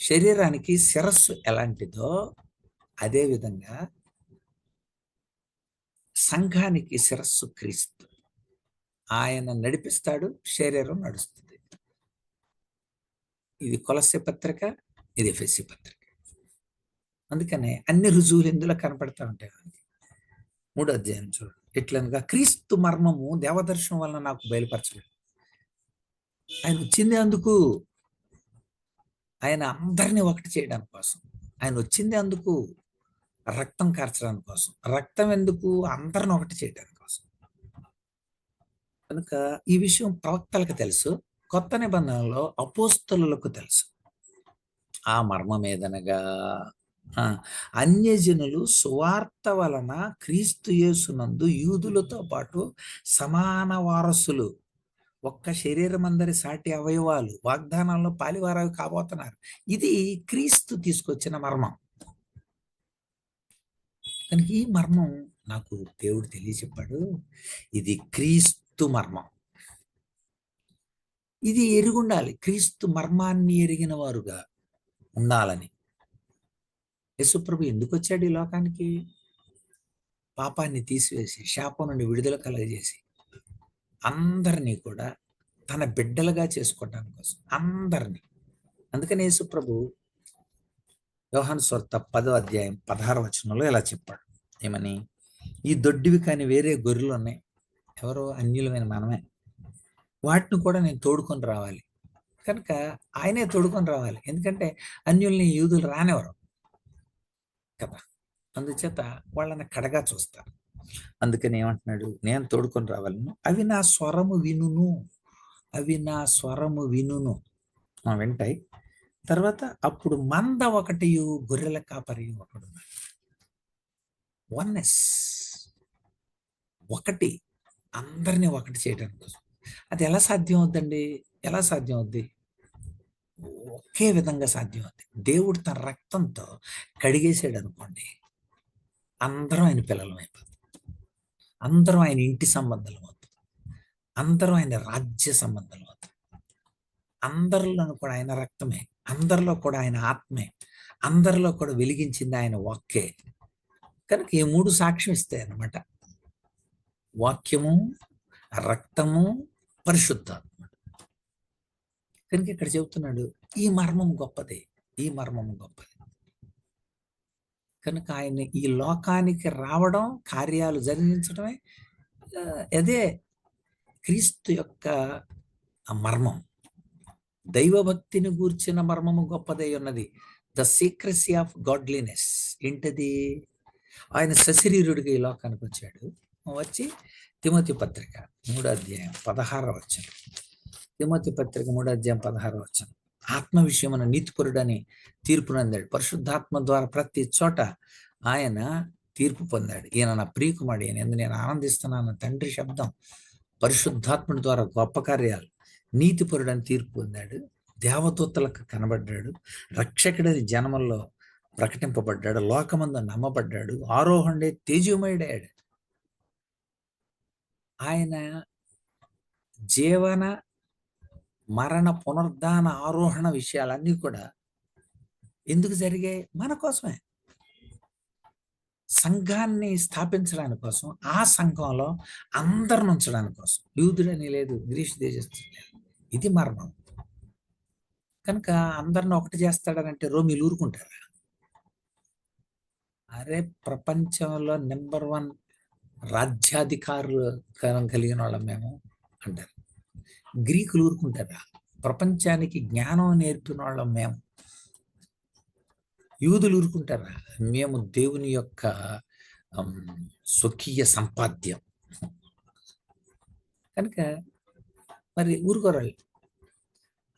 శరీరానికి శిరస్సు ఎలాంటిదో అదే విధంగా సంఘానికి శిరస్సు క్రీస్తు. ఆయన నడిపిస్తాడు, శరీరం నడుస్తుంది. ఇది కొలస్సే పత్రిక, ఇది ఎఫెసీ పత్రిక. అందుకనే అన్ని రుజువులు ఇందులో కనపడతా ఉంటాయి. 3వ అధ్యాయం చూడండి. ఎట్లనగా క్రీస్తు మర్మము దేవదర్శనం వలన నాకు బయలుపరచబడింది. ఆయన వచ్చింది అందుకు, ఆయన అందరినీ ఒకటి చేయడానికి కోసం. ఆయన వచ్చింది అందుకు, రక్తం కార్చడానికి కోసం. రక్తం ఎందుకు? అందరిని ఒకటి చేయడానికి కోసం. కనుక ఈ విషయం ప్రవక్తలకు తెలుసు, కొత్త నిబంధనలో అపోస్తలులకు తెలుసు. ఆ మర్మం ఏదనగా, అన్యజనులు సువార్త వలన క్రీస్తు యేసునందు యూదులతో పాటు సమాన వారసులు, ఒక్క శరీరం అందరి సాటి అవయవాలు, వాగ్దానాల్లో పాలివారాలు కాబోతున్నారు. ఇది క్రీస్తు తీసుకొచ్చిన మర్మం. కనుక ఈ మర్మం నాకు దేవుడు తెలియచెప్పాడు. ఇది క్రీస్తు మర్మం. ఇది ఎరుగుండాలి, క్రీస్తు మర్మాన్ని ఎరిగిన వారుగా ఉండాలని. యేసుప్రభు ఎందుకు వచ్చాడు ఈ లోకానికి? పాపాన్ని తీసివేసి, శాపం నుండి విడుదల కలగజేసి, అందరినీ కూడా తన బిడ్డలుగా చేసుకోవడానికి కోసం, అందరినీ. అందుకని యేసుప్రభు యోహాను సువార్త 10వ అధ్యాయం 16వ వచనంలో ఇలా చెప్పాడు. ఏమని? ఈ దొడ్డివి కానీ వేరే గొర్రెలు ఉన్నాయి, ఎవరో అన్యులమైన మనమే, వాటిని కూడా నేను తోడుకొని రావాలి. కనుక ఆయనే తోడుకొని రావాలి, ఎందుకంటే అన్యుల్ని యూదులు రానివ్వరు కదా. అందుచేత వాళ్ళని కడగా చూస్తారు. అందుకని ఏమంటున్నాడు? నేను తోడుకొని రావాలను, అవి నా స్వరము వినును, అవి నా స్వరము వినును. వింటాయి, తర్వాత అప్పుడు మంద ఒకటియు గొర్రెల కాపరియు ఒకడు. వన్నెస్, ఒకటి, అందరినీ ఒకటి చేయడం కోసం. అది ఎలా సాధ్యం అవుద్దండి? ఎలా సాధ్యం అవుద్ది? ఒకే విధంగా సాధ్యం అవుద్ది. దేవుడు తన రక్తంతో కడిగేసాడు అనుకోండి, అందరం ఆయన పిల్లలం అయిపోతాం. అందరం ఆయన ఇంటి సంబంధాలు అవుతాం. అందరం ఆయన రాజ్య సంబంధాలు అవుతాం. అందరిలోనూ కూడా ఆయన రక్తమే, అందరిలో కూడా ఆయన ఆత్మే, అందరిలో కూడా వెలిగించింది ఆయన వాక్యే. కనుక ఈ మూడు సాక్ష్యం ఇస్తాయి అన్నమాట: వాక్యము, రక్తము, పరిశుద్ధాత్మ. కనుక ఇక్కడ చెబుతున్నాడు, ఈ మర్మం గొప్పది, ఈ మర్మం గొప్పది. కనుక ఆయన ఈ లోకానికి రావడం, కార్యాలు జరిగించడమే అదే క్రీస్తు యొక్క మర్మం. దైవభక్తిని గూర్చిన మర్మము గొప్పదై ఉన్నది. The secrecy of godliness. ఏంటది? ఆయన సశరీరుడిగా ఈ లోకానికి వచ్చాడు. వచ్చి తిమోతి పత్రిక 3:16 తిమోతి పత్రిక 3:16 ఆత్మ విషయమున నీతిపరుడని తీర్పు పొందాడు. పరిశుద్ధాత్మ ద్వారా ప్రతి చోట ఆయన తీర్పు పొందాడు. ఈయన నా ప్రియకుమారుడు, ఈయన యందు నేను ఆనందిస్తున్నాను. తండ్రి శబ్దం. పరిశుద్ధాత్ముడి ద్వారా గొప్ప కార్యాలు. నీతిపరుడని తీర్పు పొందాడు. దేవదూతలకు కనబడ్డాడు. రక్షకుడని జనముల్లో ప్రకటింపబడ్డాడు. లోకమందు నమ్మబడ్డాడు. ఆరోహణే తేజోమయుడాడు. ఆయన జీవన, మరణ, పునరుద్ధాన, ఆరోహణ విషయాలన్నీ కూడా ఎందుకు జరిగాయి? మన కోసమే. సంఘాన్ని స్థాపించడానికి కోసం, ఆ సంఘంలో అందరిని ఉంచడానికి కోసం. యూదుడని లేదు, గ్రీసు దేశస్థుడు లేదు. ఇది మర్మం. కనుక అందరిని ఒకటి చేస్తాడనంటే రోమిలు ఊరుకుంటారా? అరే, ప్రపంచంలో నెంబర్ 1 రాజ్యాధికారులు కలిగిన వాళ్ళం మేము అంటారు. గ్రీకులు ఊరుకుంటారా? ప్రపంచానికి జ్ఞానం నేర్పిన వాళ్ళం మేము. యూదులు ఊరుకుంటారా? మేము దేవుని యొక్క స్వకీయ సంపాద్యం. కనుక మరి ఊరుకోరాలి.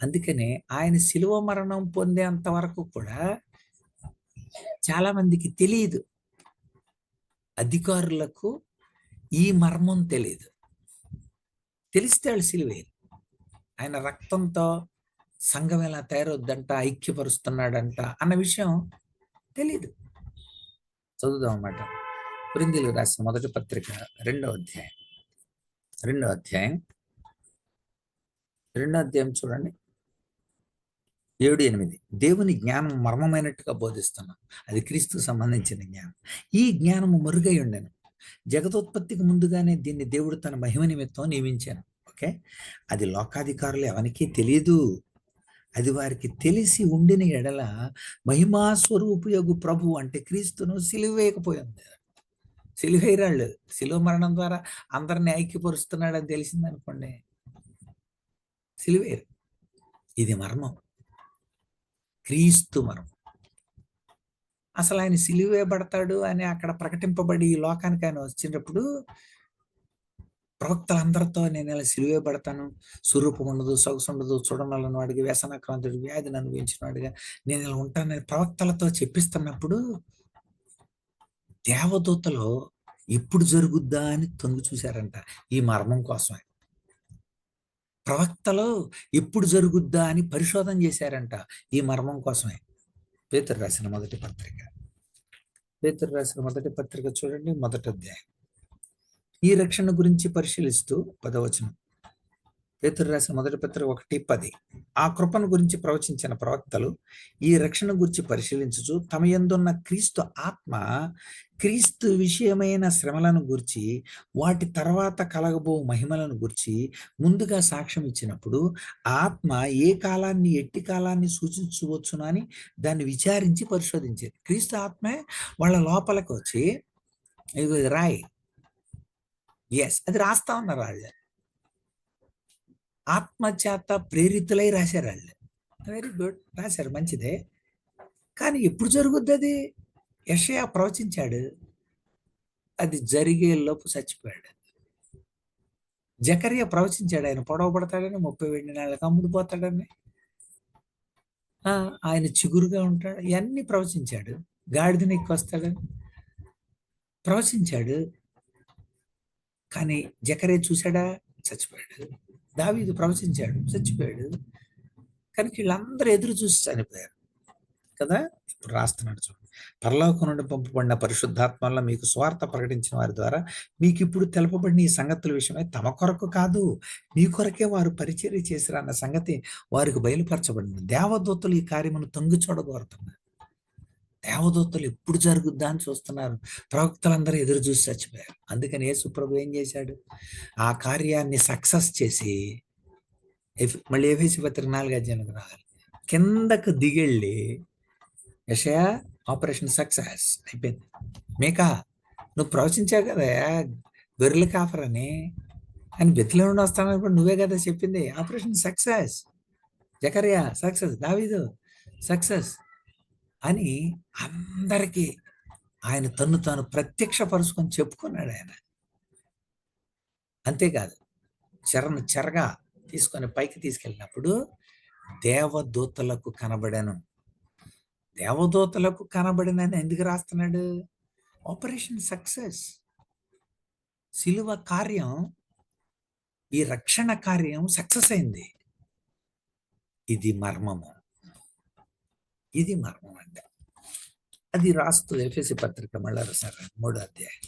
అందుకనే ఆయన శిలువ మరణం పొందేంత వరకు కూడా చాలా మందికి తెలియదు. అధికారులకు ఈ మర్మం తెలియదు. తెలిస్తే వాళ్ళు సిలువేరు. ఆయన రక్తంతో సంఘం ఎలా తయారవుద్దంట, ఐక్యపరుస్తున్నాడంట అన్న విషయం తెలీదు. చదువుదాం అన్నమాట. కొరింథీయులకు రాసిన మొదటి పత్రిక 2వ అధ్యాయం చూడండి, 7-8. దేవుని జ్ఞానం మర్మమైనట్టుగా బోధిస్తున్నాం. అది క్రీస్తుకు సంబంధించిన జ్ఞానం. ఈ జ్ఞానము మరుగై ఉండెను. జగదోత్పత్తికి ముందుగానే దీన్ని దేవుడు తన మహిమ నిమిత్తం నియమించాను. ఓకే, అది లోకాధికారులు ఎవరికీ తెలియదు. అది వారికి తెలిసి ఉండిన ఎడల మహిమా స్వరూపయోగు ప్రభు అంటే క్రీస్తును సిలువేయకపోయింది. సిలువేయరాళ్ళు. సిలువ మరణం ద్వారా అందరినీ ఐక్యపరుస్తున్నాడని తెలిసిందనుకోండి, సిలువేరు. ఇది మర్మం, క్రీస్తు మర్మం. అసలు ఆయన సిలువేయబడతాడు అని అక్కడ ప్రకటింపబడి ఈ లోకానికి ఆయన వచ్చినప్పుడు ప్రవక్తలందరితో నేను ఇలా సిలువేయబడతాను, స్వరూపం ఉండదు, సొగసు ఉండదు, చూడనలను వాడికి, వ్యసనాక్రాంతుడికి, వ్యాధిని అనుభవించిన వాడిగా నేను ఇలా ఉంటానని ప్రవక్తలతో చెప్పిస్తున్నప్పుడు దేవదూతలు ఎప్పుడు జరుగుద్దా అని తొంగి చూశారంట. ఈ మర్మం కోసమే. ప్రవక్తలు ఎప్పుడు జరుగుద్దా అని పరిశోధన చేశారంట. ఈ మర్మం కోసమే. పేతురు రాసిన మొదటి పత్రిక చూడండి, 1వ అధ్యాయం. ఈ రక్షణ గురించి పరిశీలిస్తూ 10వ పేతురు రాసిన మొదటి పత్రిక 1:10. ఆ కృపను గురించి ప్రవచించిన ప్రవక్తలు ఈ రక్షణ గురించి పరిశీలించుచు తమ యందున్న క్రీస్తు ఆత్మ క్రీస్తు విషయమైన శ్రమలను గురించి, వాటి తర్వాత కలగబో మహిమలను గురించి ముందుగా సాక్ష్యం ఇచ్చినప్పుడు ఆత్మ ఏ కాలాన్ని, ఎట్టి కాలాన్ని సూచించవచ్చును అని దాన్ని విచారించి పరిశోధించేది. క్రీస్తు ఆత్మే వాళ్ళ లోపలికి వచ్చి ఇదిగో ఇది రాయి, అది రాస్తా ఉన్నారు వాళ్ళు. ఆత్మచేత ప్రేరితులై రాశారు వాళ్ళు. వెరీ గుడ్, రాశారు, మంచిదే. కానీ ఎప్పుడు జరుగుద్ది అది? యెషయా ప్రవచించాడు, అది జరిగే లోపు చచ్చిపోయాడు. జకర్యా ప్రవచించాడు, ఆయన పొడవబడతాడని, 30 వెండి నాళ్ళకి అమ్ముడుపోతాడని. ఆయన చిగురుగా ఉంటాడు, ఇవన్నీ ప్రవచించాడు. గాడిదని వస్తాడని ప్రవచించాడు. కానీ జకరే చూశాడా? చచ్చిపోయాడు. దావీదు ప్రవచించాడు, చచ్చిపోయాడు. కానీ వీళ్ళందరూ ఎదురు చూసి చనిపోయారు కదా. ఇప్పుడు రాస్తున్నాడు చూడండి, పరలోకం నుండి పంపబడిన పరిశుద్ధాత్మ వల్ల మీకు స్వార్థ ప్రకటించిన వారి ద్వారా మీకు ఇప్పుడు తెలపబడిన ఈ సంగతుల విషయమై తమ కొరకు కాదు మీ కొరకే వారు పరిచర్య చేసిరా అన్న సంగతి వారికి బయలుపరచబడింది. దేవదూతలు ఈ కార్యమును తొంగి చూడగోరుతున్నారు. దేవదూతలు ఎప్పుడు జరుగుద్దా అని చూస్తున్నారు. ప్రవక్తలందరూ ఎదురు చూసి చచ్చిపోయారు. అందుకని యేసు ప్రభు ఏం చేశాడు? ఆ కార్యాన్ని సక్సెస్ చేసి మళ్ళీ ఎఫెసీ పత్రిక 4 అధ్యాయానికి రావాలి. కిందకు దిగెళ్ళి యెషయా ఆపరేషన్ సక్సెస్ అయిపోయింది. మీకా నువ్వు ప్రవచించావు కదా గొర్రెల కాపరని, అని బెత్లెహేము నుండి వస్తానని కూడా నువ్వే కదా చెప్పింది. Operation success. జకరియా సక్సెస్, దావీదు సక్సెస్ అని అందరికీ ఆయన తన్ను తాను ప్రత్యక్షపరుచుకొని చెప్పుకున్నాడు ఆయన. అంతేకాదు, చెరగా తీసుకొని పైకి తీసుకెళ్ళినప్పుడు దేవదూతలకు కనబడాను. దేవదూతలకు కనబడినని ఎందుకు రాస్తున్నాడు? Operation success. శిలువ కార్యం, ఈ రక్షణ కార్యం సక్సెస్ అయింది. ఇది మర్మము. ఇది మర్మం అంటే అది రాస్తూ ఎఫెసీ పత్రిక మళ్ళా రాశారు 3వ అధ్యాయం.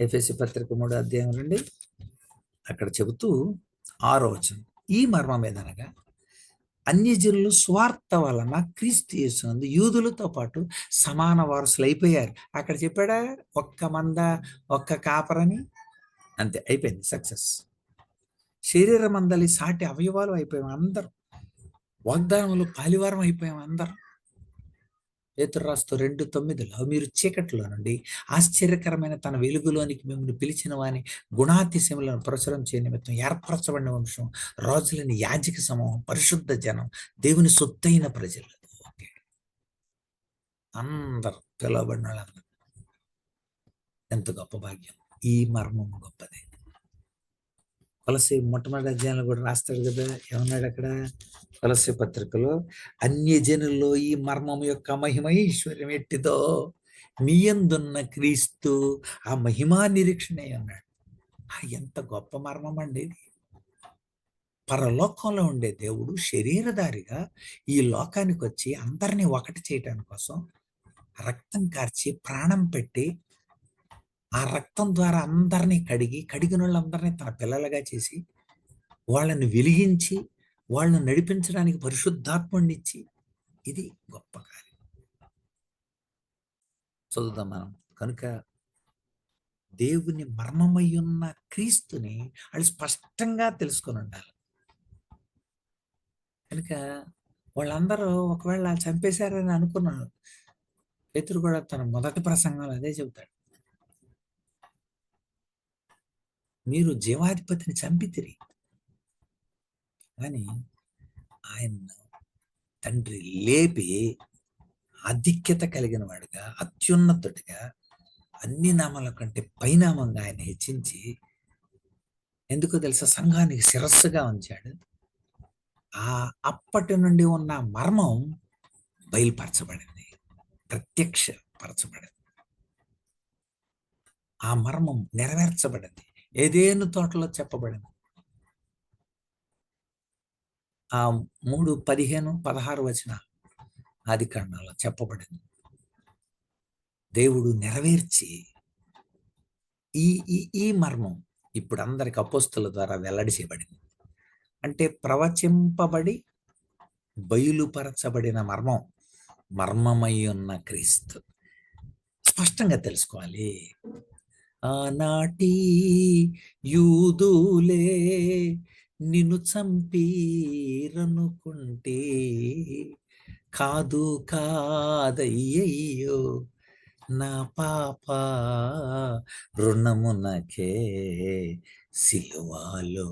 ఎఫెసీ పత్రిక 3వ అధ్యాయం నుండి అక్కడ చెబుతూ 6వ వచనం, ఈ మర్మం ఏదనగా అన్యజనులు స్వార్థ వలన క్రీస్తు యేసునందు యూదులతో పాటు సమాన వారసులు అయిపోయారు. అక్కడ చెప్పాడా ఒక్క మంద ఒక్క కాపరని? అంతే, అయిపోయింది సక్సెస్. శరీరం అందలి సాటి అవయవాలు అయిపోయాం అందరం. వాగ్దానములు పాలివారం అయిపోయాం అందరం. పేతురు రాస్తూ 2:9 మీరు చీకట్లో నుండి ఆశ్చర్యకరమైన తన వెలుగులోనికి మిమ్మల్ని పిలిచిన వాని గుణాతిశయములను ప్రచురం చేయ నిమిత్తం ఏర్పరచబడిన వంశం, రాజులని యాజక సమూహం, పరిశుద్ధ జనం, దేవుని సొత్తైన ప్రజలు. ఓకే, అందరు పిలువబడిన వాళ్ళందరూ. ఎంత గొప్ప భాగ్యం! ఈ మర్మం గొప్పది. కొలస్సీ మొట్టమొదటి అధ్యాయంలో కూడా రాస్తాడు కదా, ఏమన్నాడు అక్కడ కొలస్సీ పత్రికలో, అన్యజనుల్లో ఈ మర్మం యొక్క మహిమ ఐశ్వర్యం ఎట్టిదో నీ యందున్న క్రీస్తు ఆ మహిమా నిరీక్షణే అన్నాడు. ఎంత గొప్ప మర్మం అండి ఇది! పరలోకంలో ఉండే దేవుడు శరీరధారిగా ఈ లోకానికి వచ్చి అందరినీ ఒకటి చేయటాని కోసం రక్తం కార్చి ప్రాణం పెట్టి, ఆ రక్తం ద్వారా అందరినీ కడిగిన వాళ్ళందరినీ తన పిల్లలుగా చేసి, వాళ్ళని వెలిగించి, వాళ్ళని నడిపించడానికి పరిశుద్ధాత్మనిచ్చి, ఇది గొప్ప కార్యం. చదువుదాం మనం. కనుక దేవుని మర్మమై ఉన్న క్రీస్తుని వాళ్ళు స్పష్టంగా తెలుసుకొని ఉండాలి. కనుక వాళ్ళందరూ ఒకవేళ చంపేశారని అనుకున్నాడు. పేతురు కూడా తన మొదటి ప్రసంగంలో అదే చెబుతాడు, మీరు జీవాధిపతిని చంపితిరి, కానీ ఆయన తండ్రి లేపి ఆధిక్యత కలిగిన వాడుగా, అత్యున్నతుడిగా, అన్ని నామాల కంటే పైనామంగా ఆయన హెచ్చించి, ఎందుకో తెలుసా, సంఘానికి శిరస్సుగా ఉంచాడు. అప్పటి నుండి ఉన్న మర్మం బయలుపరచబడింది, ప్రత్యక్షపరచబడింది. ఆ మర్మం నెరవేర్చబడింది. ఏదేను తోటలో చెప్పబడింది. ఆ 3:15-16 ఆదికాండంలో చెప్పబడింది. దేవుడు నెరవేర్చి ఈ ఈ ఈ మర్మం ఇప్పుడు అందరికి అపోస్తలుల ద్వారా వెల్లడి చేయబడింది. అంటే ప్రవచింపబడి బయలుపరచబడిన మర్మం, మర్మమై ఉన్న క్రీస్తు స్పష్టంగా తెలుసుకోవాలి. ఆనాటి యూదులే నిన్ను చంపీరనుకుంటే, కాదు కాదయ్యయ్యో నా పాప రుణమునకే సిలువలో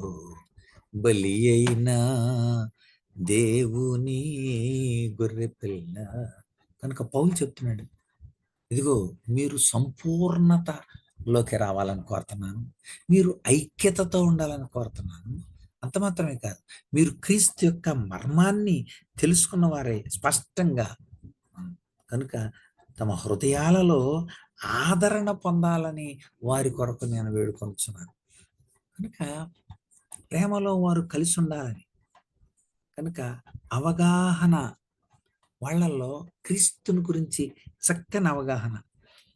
బలి అయినా దేవుని గొర్రె పిల్ల. కనుక పౌలు చెప్తున్నాడు, ఇదిగో మీరు సంపూర్ణతలోకి రావాలని కోరుతున్నాను, మీరు ఐక్యతతో ఉండాలని కోరుతున్నాను, అంత మాత్రమే కాదు, మీరు క్రీస్తు యొక్క మర్మాన్ని తెలుసుకున్న వారే స్పష్టంగా. కనుక తమ హృదయాలలో ఆదరణ పొందాలని వారి కొరకు నేను వేడుకొనుచున్నాను. కనుక ప్రేమలో వారు కలిసి ఉండాలని. కనుక అవగాహన వాళ్ళల్లో క్రీస్తుని గురించి చక్కని అవగాహన,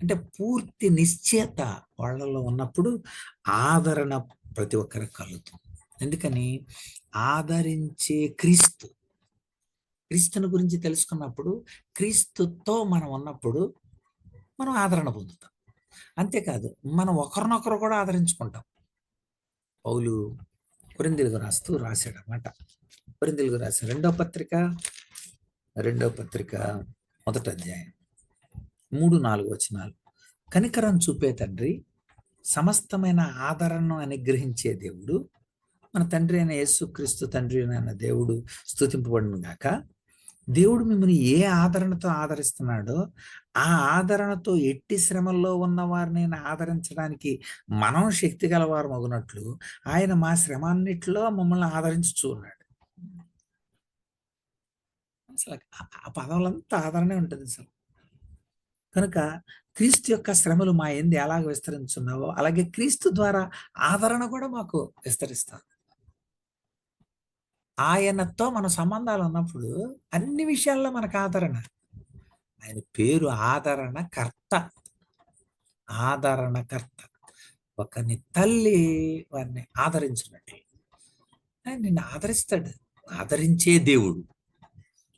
అంటే పూర్తి నిశ్చయత వాళ్ళలో ఉన్నప్పుడు ఆదరణ ప్రతి ఒక్కరికి కలుగుతుంది. ఎందుకని? ఆదరించే క్రీస్తుని గురించి తెలుసుకున్నప్పుడు, క్రీస్తుతో మనం ఉన్నప్పుడు మనం ఆదరణ పొందుతాం. అంతేకాదు, మనం ఒకరినొకరు కూడా ఆదరించుకుంటాం. పౌలు కొరింథీయులకు రాశాడన్నమాట. కొరింథీయులకు రాసిన రెండో పత్రిక 1వ అధ్యాయం 3-4 వచనాలు. కనికరం చూపే తండ్రి, సమస్తమైన ఆదరణను అనుగ్రహించే దేవుడు, మన తండ్రి అయిన యేసుక్రీస్తు తండ్రి అయిన దేవుడు స్తుతింపబడును గాక. దేవుడు మిమ్మల్ని ఏ ఆదరణతో ఆదరిస్తున్నాడో, ఆ ఆదరణతో ఎట్టి శ్రమల్లో ఉన్న వారిని ఆదరించడానికి మనం శక్తి గలవారు మగునట్లు ఆయన మా శ్రమాన్నిట్లో మమ్మల్ని ఆదరించుచూ ఉన్నాడు. అసలు ఆ పదవులంతా ఆదరణే ఉంటుంది అసలు. కనుక క్రీస్తు యొక్క శ్రమలు మా యందు ఎలాగ విస్తరించున్నావో, అలాగే క్రీస్తు ద్వారా ఆదరణ కూడా మాకు విస్తరిస్తాం. ఆయనతో మన సంబంధాలు ఉన్నప్పుడు అన్ని విషయాల్లో మనకు ఆదరణ. ఆయన పేరు ఆదరణకర్త. ఆదరణకర్త. ఒకని తల్లి వారిని ఆదరించినట్లు ఆయన నిన్ను ఆదరిస్తాడు. ఆదరించే దేవుడు.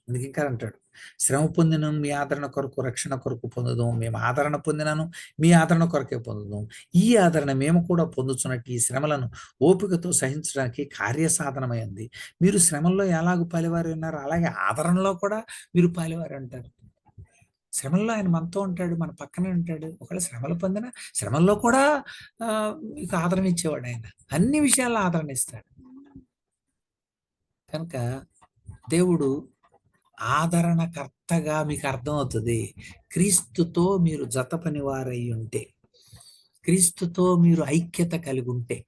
అందుకే ఇంకా అంటాడు, శ్రమ పొందిన మీ ఆదరణ కొరకు రక్షణ కొరకు పొందుదాం. మేము ఆదరణ పొందినాను, మీ ఆదరణ కొరకే పొందుదాం. ఈ ఆదరణ మేము కూడా పొందుతున్నట్టు ఈ శ్రమలను ఓపికతో సహించడానికి కార్యసాధనమైంది. మీరు శ్రమల్లో ఎలాగ పాలివారు ఉన్నారు, అలాగే ఆదరణలో కూడా మీరు పాలివారు అంటారు. శ్రమల్లో ఆయన మనతో ఉంటాడు, మన పక్కనే ఉంటాడు. ఒకవేళ శ్రమలు పొందినా శ్రమల్లో కూడా మీకు ఆదరణ ఇచ్చేవాడు ఆయన. అన్ని విషయాల్లో ఆదరణ ఇస్తాడు. కనుక దేవుడు ఆదరణకర్తగా మీకు అర్థమవుతుంది. క్రీస్తుతో మీరు జత పనివారై ఉంటే, క్రీస్తుతో మీరు ఐక్యత కలిగి ఉంటే,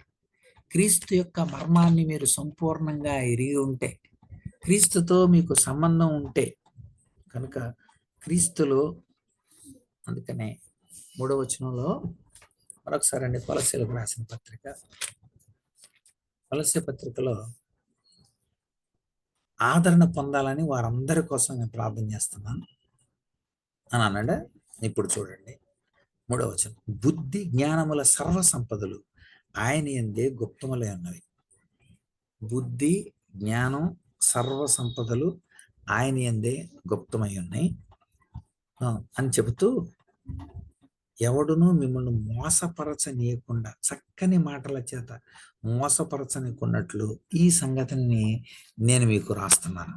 క్రీస్తు యొక్క మర్మాన్ని మీరు సంపూర్ణంగా ఎరిగి ఉంటే, క్రీస్తుతో మీకు సంబంధం ఉంటే, కనుక క్రీస్తులో, అందుకనే 3వ వచనంలో మరొకసారి అండి, కొలస్సీలకు రాసిన పత్రిక, కొలస్సీ పత్రికలో ఆదరణ పొందాలని వారందరి కోసం నేను ప్రార్థన చేస్తున్నాను అని అన్నాడు. ఇప్పుడు చూడండి 3వ వచనం, బుద్ధి జ్ఞానముల సర్వ సంపదలు ఆయన యందే గుప్తములై ఉన్నవి. బుద్ధి జ్ఞానం సర్వ సంపదలు ఆయన యందే గుప్తమై ఉన్నాయి అని చెబుతూ, ఎవడును మిమ్మల్ని మోసపరచనీయకుండా, చక్కని మాటల చేత మోసపరచనీయకున్నట్లు ఈ సంగతిని నేను మీకు రాస్తున్నాను.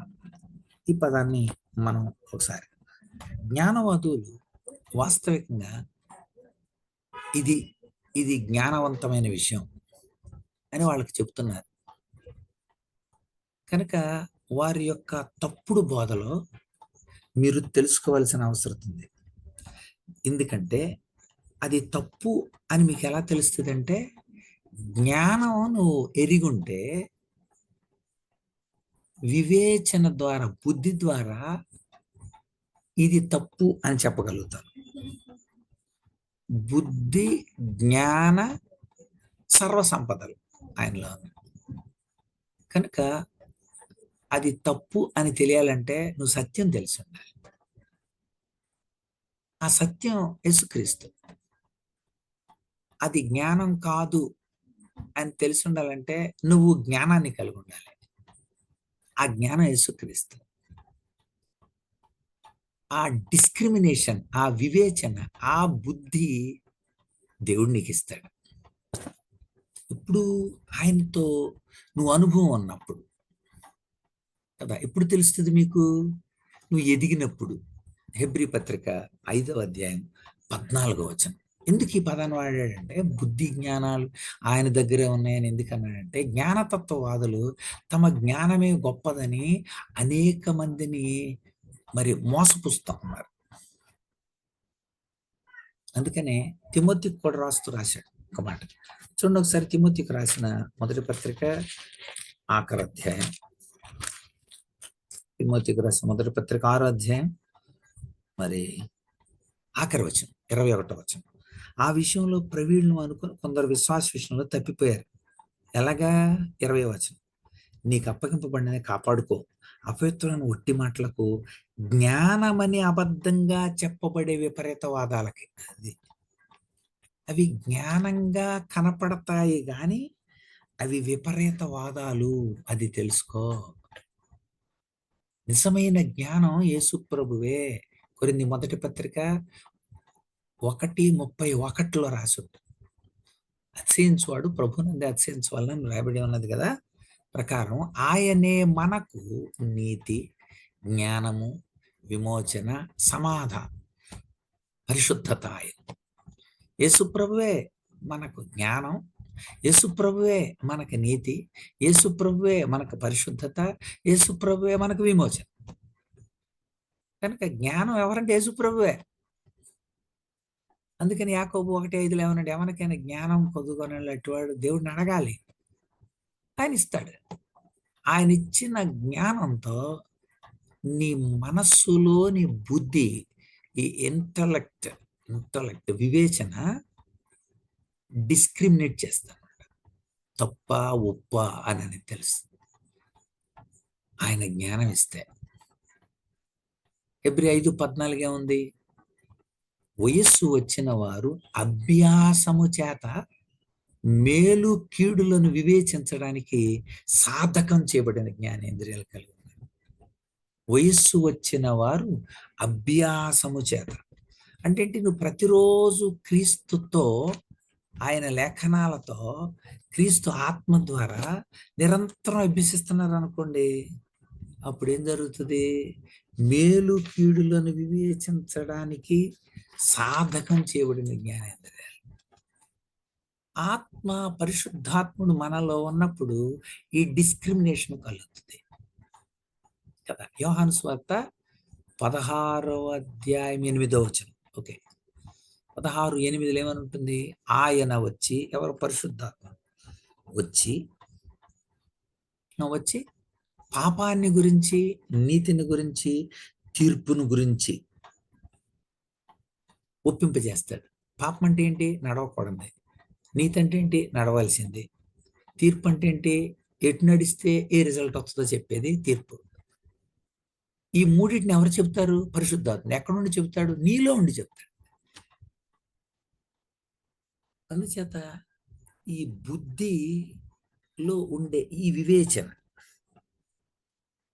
ఈ పదాన్ని మనం ఒకసారి, జ్ఞానవాదులు వాస్తవికంగా ఇది జ్ఞానవంతమైన విషయం అని వాళ్ళకి చెప్తున్నారు. కనుక వారి యొక్క తప్పుడు బోధలో మీరు తెలుసుకోవాల్సిన అవసరం ఉంది. ఎందుకంటే అది తప్పు అని మీకు ఎలా తెలుస్తుంది అంటే, జ్ఞానం నువ్వు ఎరిగుంటే వివేచన ద్వారా, బుద్ధి ద్వారా ఇది తప్పు అని చెప్పగలుగుతాను. బుద్ధి జ్ఞాన సర్వ సంపదలు ఆయనలో. కనుక అది తప్పు అని తెలియాలంటే నువ్వు సత్యం తెలిసి ఉండాలి. ఆ సత్యం యేసుక్రీస్తు. అది జ్ఞానం కాదు అని తెలిసి ఉండాలంటే నువ్వు జ్ఞానాన్ని కలిగి ఉండాలి. ఆ జ్ఞానం యేసుక్రీస్తు. ఆ డిస్క్రిమినేషన్, ఆ వివేచన, ఆ బుద్ధి దేవుడు నీకు ఇస్తాడు. ఇప్పుడు ఆయనతో నువ్వు అనుభవం ఉన్నప్పుడు కదా. ఎప్పుడు తెలుస్తుంది మీకు? నువ్వు ఎదిగినప్పుడు. హెబ్రీ పత్రిక 5వ అధ్యాయం 14వ వచనం. ఎందుకు ఈ పదాన్ని వాడాడంటే, బుద్ధి జ్ఞానాలు ఆయన దగ్గరే ఉన్నాయని ఎందుకన్నాడంటే, జ్ఞానతత్వవాదులు తమ జ్ఞానమే గొప్పదని అనేక మందిని మరి మోసపుస్తూ ఉన్నారు. అందుకనే తిమోతికి కూడా రాశాడు ఒక మాట. చూడండి ఒకసారి, తిమోతికి రాసిన మొదటి పత్రిక ఆఖరి అధ్యాయం, తిమోతికి రాసిన మొదటి పత్రిక 6వ అధ్యాయం, మరి ఆఖరి వచనం 21వ వచనం. ఆ విషయంలో ప్రవీణ్ణు అనుకుని కొందరు విశ్వాస విషయంలో తప్పిపోయారు. ఎలాగా? 20వ వచనం, నీకు అప్పగింపబడిన కాపాడుకో, అపవిత్రమైన ఒట్టి మాటలకు, జ్ఞానమని అబద్ధంగా చెప్పబడే విపరీతవాదాలకి. అవి జ్ఞానంగా కనపడతాయి కానీ అవి విపరీతవాదాలు, అది తెలుసుకో. నిజమైన జ్ఞానం యేసు ప్రభువే. కొరింథీ మొదటి పత్రిక 1:31 రాసి ఉంటుంది. అతిశయించువాడు ప్రభునందే అతిశయించవాలని రాయబడి ఉన్నది కదా. ప్రకారం ఆయనే మనకు నీతి, జ్ఞానము, విమోచన, సమాధానం, పరిశుద్ధత. ఆయన యేసు ప్రభువే మనకు జ్ఞానం, యేసు ప్రభువే మనకు నీతి, యేసు ప్రభువే మనకు పరిశుద్ధత, యేసు ప్రభువే మనకు విమోచన. కనుక జ్ఞానం ఎవరంటే యేసు ప్రభువే. అందుకని యాకోబు 1:5 ఏమన్నాడు? ఎవరికైనా జ్ఞానం పొందుకొనేటటువంటి దేవుడిని అడగాలి, ఆయన ఇస్తాడు. ఆయన ఇచ్చిన జ్ఞానంతో నీ మనస్సులోని బుద్ధి, ఈ ఇంటలెక్ట్ వివేచన డిస్క్రిమినేట్ చేస్తాను. తప్ప ఒప్ప అని తెలుస్తుంది ఆయన జ్ఞానం ఇస్తే. హెబ్రీ 5:14 ఏముంది? వయస్సు వచ్చిన వారు అభ్యాసము చేత మేలు కీడులను వివేచించడానికి సాధకం చేయబడిన జ్ఞానేంద్రియాలు కలిగి ఉన్నారు. వయస్సు వచ్చిన వారు అభ్యాసము చేత అంటే ఏంటి? నువ్వు ప్రతిరోజు క్రీస్తుతో, ఆయన లేఖనాలతో, క్రీస్తు ఆత్మ ద్వారా నిరంతరం అభ్యసిస్తున్నారు అనుకోండి, అప్పుడు ఏం జరుగుతుంది? మేలు కీడులను వివేచించడానికి సాధకం చేయబడిన జ్ఞానేంద్రియాలు. ఆత్మ, పరిశుద్ధాత్ముడు మనలో ఉన్నప్పుడు ఈ డిస్క్రిమినేషన్ కలుగుతుంది కదా. యోహాను సువార్త 16వ అధ్యాయం 8వ వచనం. ఓకే, 16:8 ఏమని ఉంటుంది? ఆయన వచ్చి, ఎవరు? పరిశుద్ధాత్మ వచ్చి పాపాన్ని గురించి, నీతిని గురించి, తీర్పును గురించి ఒప్పింపజేస్తాడు. పాపం అంటే ఏంటి? నడవకూడదు. నీతి అంటే ఏంటి? నడవలసింది. తీర్పు అంటే ఏంటి? ఎటు నడిస్తే ఏ రిజల్ట్ వస్తుందో చెప్పేది తీర్పు. ఈ మూడింటిని ఎవరు చెప్తారు? పరిశుద్ధాత్మ. ఎక్కడ నుండి చెప్తాడు? నీలో ఉండి చెప్తాడు. అందుచేత ఈ బుద్ధిలో ఉండే ఈ వివేచన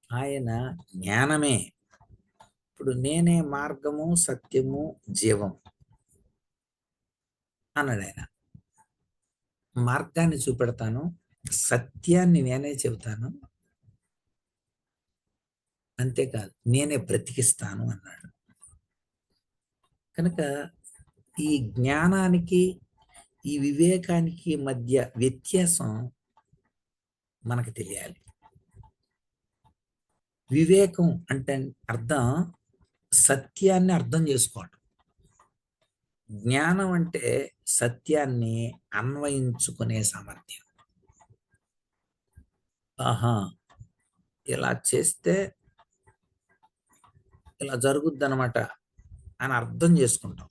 ఆయన జ్ఞానమే. ఇప్పుడు నేనే మార్గము, సత్యము, జీవం అన్నాడు ఆయన. మార్గాన్ని చూపెడతాను, సత్యాన్ని నేనే చెబుతాను, అంతేకాదు నేనే బ్రతికిస్తాను అన్నాడు. కనుక ఈ జ్ఞానానికి, ఈ వివేకానికి మధ్య వ్యత్యాసం మనకు తెలియాలి. వివేకం అంటే అర్థం సత్యాన్ని అర్థం చేసుకోవడం. జ్ఞానం అంటే సత్యాన్ని అన్వయించుకునే సామర్థ్యం. ఆహా, ఇలా చేస్తే ఇలా జరుగుద్ది అనమాట అని అర్థం చేసుకుంటాం.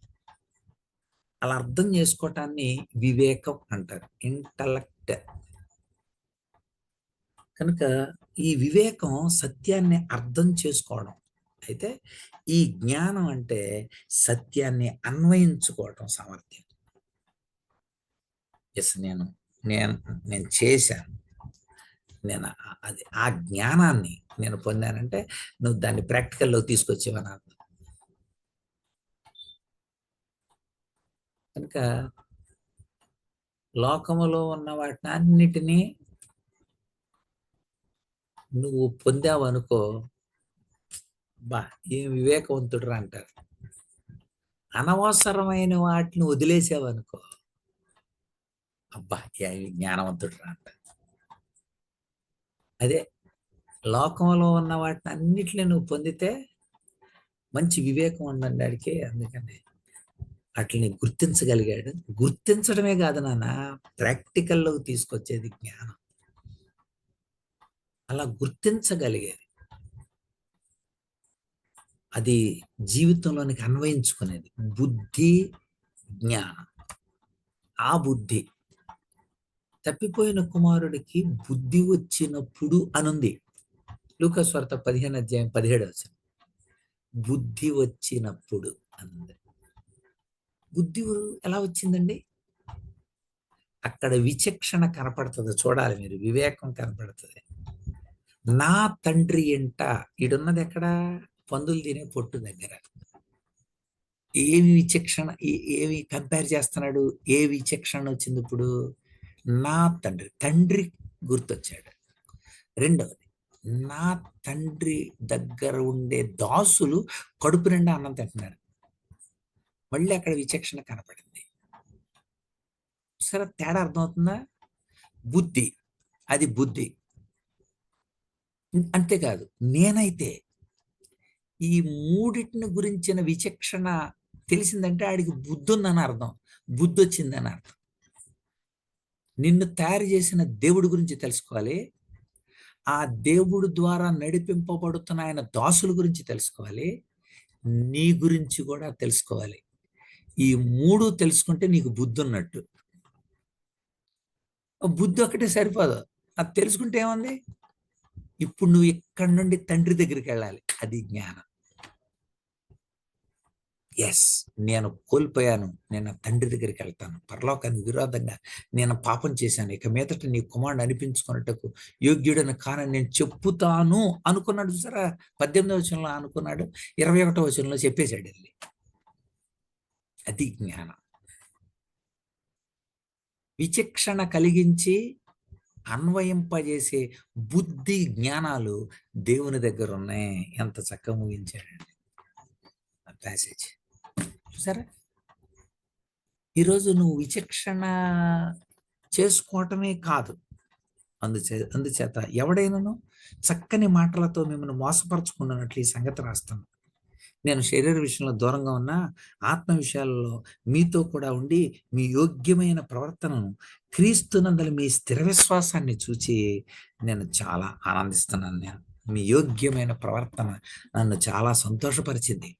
అలా అర్థం చేసుకోవటాన్ని వివేకం అంటారు, ఇంటలెక్ట్. కనుక ఈ వివేకం సత్యాన్ని అర్థం చేసుకోవడం అయితే, ఈ జ్ఞానం అంటే సత్యాన్ని అన్వయించుకోవటం సామర్థ్యం. ఎస్, నేను చేశాను, నేను అది ఆ జ్ఞానాన్ని నేను పొందానంటే నువ్వు దాన్ని ప్రాక్టికల్లో తీసుకొచ్చేవని అర్థం. కనుక లోకములో ఉన్న వాటిని అన్నిటినీ నువ్వు పొందావు అనుకో, బా ఏం వివేకవంతుడు అంటారు. అనవసరమైన వాటిని వదిలేసావనుకో, అబ్బా ఏ జ్ఞానవంతుడు అంటారు. అదే లోకంలో ఉన్న వాటిని అన్నిటిని నువ్వు పొందితే మంచి వివేకం ఉండండి అడిగే. అందుకని వాటిని గుర్తించగలిగాడు. గుర్తించడమే కాదు నాన్న, ప్రాక్టికల్లోకి తీసుకొచ్చేది జ్ఞానం. అలా గుర్తించగలిగేది, అది జీవితంలోనికి అన్వయించుకునేది. బుద్ధి, జ్ఞానం. ఆ బుద్ధి తప్పిపోయిన కుమారుడికి బుద్ధి వచ్చినప్పుడు అనుంది. లూకాసు వార్త 15 అధ్యాయం 17 బుద్ధి వచ్చినప్పుడు అంది. బుద్ధి ఎలా వచ్చిందండి? అక్కడ విచక్షణ కనపడుతుంది, చూడాలి మీరు, వివేకం కనపడుతుంది. నా తండ్రి ఎంట, ఈడున్నది ఎక్కడ? పందులు తినే పొట్టు దగ్గర. ఏమి విచక్షణ, ఏమి కంపేర్ చేస్తున్నాడు? ఏ విచక్షణ వచ్చింది ఇప్పుడు? నా తండ్రి, తండ్రి గుర్తొచ్చాడు. రెండవది, నా తండ్రి దగ్గర ఉండే దాసులు కడుపు నిండా అన్నం తింటున్నారు. మళ్ళీ అక్కడ విచక్షణ కనపడింది. సరే, తేడా అర్థమవుతుందా? బుద్ధి, అది బుద్ధి. అంతేకాదు, నేనైతే ఈ మూడిటిని గురించిన విచక్షణ తెలిసిందంటే ఆడికి బుద్ధి ఉందని అర్థం, బుద్ధి వచ్చిందని అర్థం. నిన్ను తయారు చేసిన దేవుడి గురించి తెలుసుకోవాలి, ఆ దేవుడు ద్వారా నడిపింపబడుతున్న ఆయన దాసుల గురించి తెలుసుకోవాలి, నీ గురించి కూడా తెలుసుకోవాలి. ఈ మూడు తెలుసుకుంటే నీకు బుద్ధి ఉన్నట్టు. బుద్ధి ఒకటే సరిపోదు, అది తెలుసుకుంటే ఏముంది? ఇప్పుడు నువ్వు ఇక్కడి నుండి తండ్రి దగ్గరికి వెళ్ళాలి, అది జ్ఞానం. ఎస్, నేను కోల్పోయాను, నేను తండ్రి దగ్గరికి వెళ్తాను, పరలోకానికి విరోధంగా నేను పాపం చేశాను, ఇక మీదట నీ కుమారుడు అనిపించుకున్నట్టుకు యోగ్యుడని కానని నేను చెప్పుతాను అనుకున్నాడు. చూసారా, 18వ వచనంలో అనుకున్నాడు, 21వ వచనంలో చెప్పేశాడు వెళ్ళి. అది జ్ఞానం. విచక్షణ కలిగించి అన్వయింపజేసే బుద్ధి జ్ఞానాలు దేవుని దగ్గర ఉన్నాయి. ఎంత చక్కగా ముగించాడండి ఆ ప్యాసేజ్. చూసారా, ఈరోజు నువ్వు విచక్షణ చేసుకోవటమే కాదు, అందుచేత ఎవడైనాను చక్కని మాటలతో మిమ్మల్ని మోసపరచుకున్నట్లు ఈ సంగతి రాస్తాను. నేను శరీర విషయంలో దూరంగా ఉన్న ఆత్మ విషయాలలో మీతో కూడా ఉండి మీ యోగ్యమైన ప్రవర్తనను క్రీస్తునందలి మీ స్థిర విశ్వాసాన్ని చూచి నేను చాలా ఆనందిస్తున్నాను. నేను మీ యోగ్యమైన ప్రవర్తన నన్ను చాలా సంతోషపరిచింది,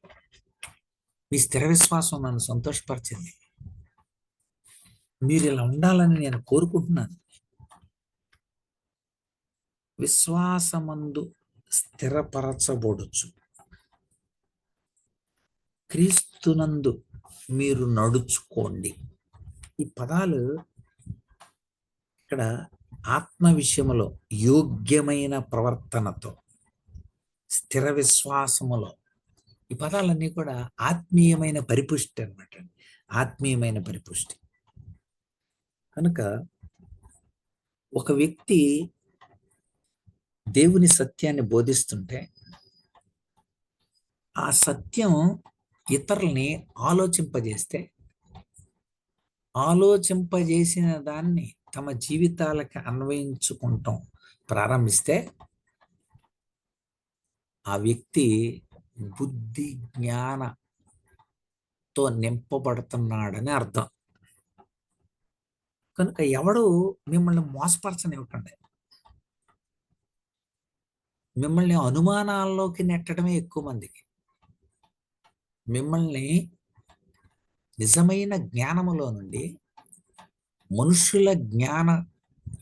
మీ స్థిర విశ్వాసం నన్ను సంతోషపరిచింది. మీరు ఇలా ఉండాలని నేను కోరుకుంటున్నాను. విశ్వాసమందు స్థిరపరచబడొచ్చు, క్రీస్తునందు మీరు నడుచుకోండి. ఈ పదాలు ఇక్కడ ఆత్మ విషయములో యోగ్యమైన ప్రవర్తనతో, స్థిర విశ్వాసములో, ఈ పదాలన్నీ కూడా ఆత్మీయమైన పరిపుష్టి అన్నమాట, ఆత్మీయమైన పరిపుష్టి. కనుక ఒక వ్యక్తి దేవుని సత్యాన్ని బోధిస్తుంటే ఆ సత్యం ఇతరుల్ని ఆలోచింపజేస్తే, ఆలోచింపజేసిన దాన్ని తమ జీవితాలకు అన్వయించుకుంటాం ప్రారంభిస్తే ఆ వ్యక్తి బుద్ధి జ్ఞానతో నింపబడుతున్నాడని అర్థం. కనుక ఎవడు మిమ్మల్ని మోసపరచనివ్వకండి. మిమ్మల్ని అనుమానాల్లోకి నెట్టడమే ఎక్కువ మందికి. మిమ్మల్ని నిజమైన జ్ఞానములో నుండి మనుషుల జ్ఞాన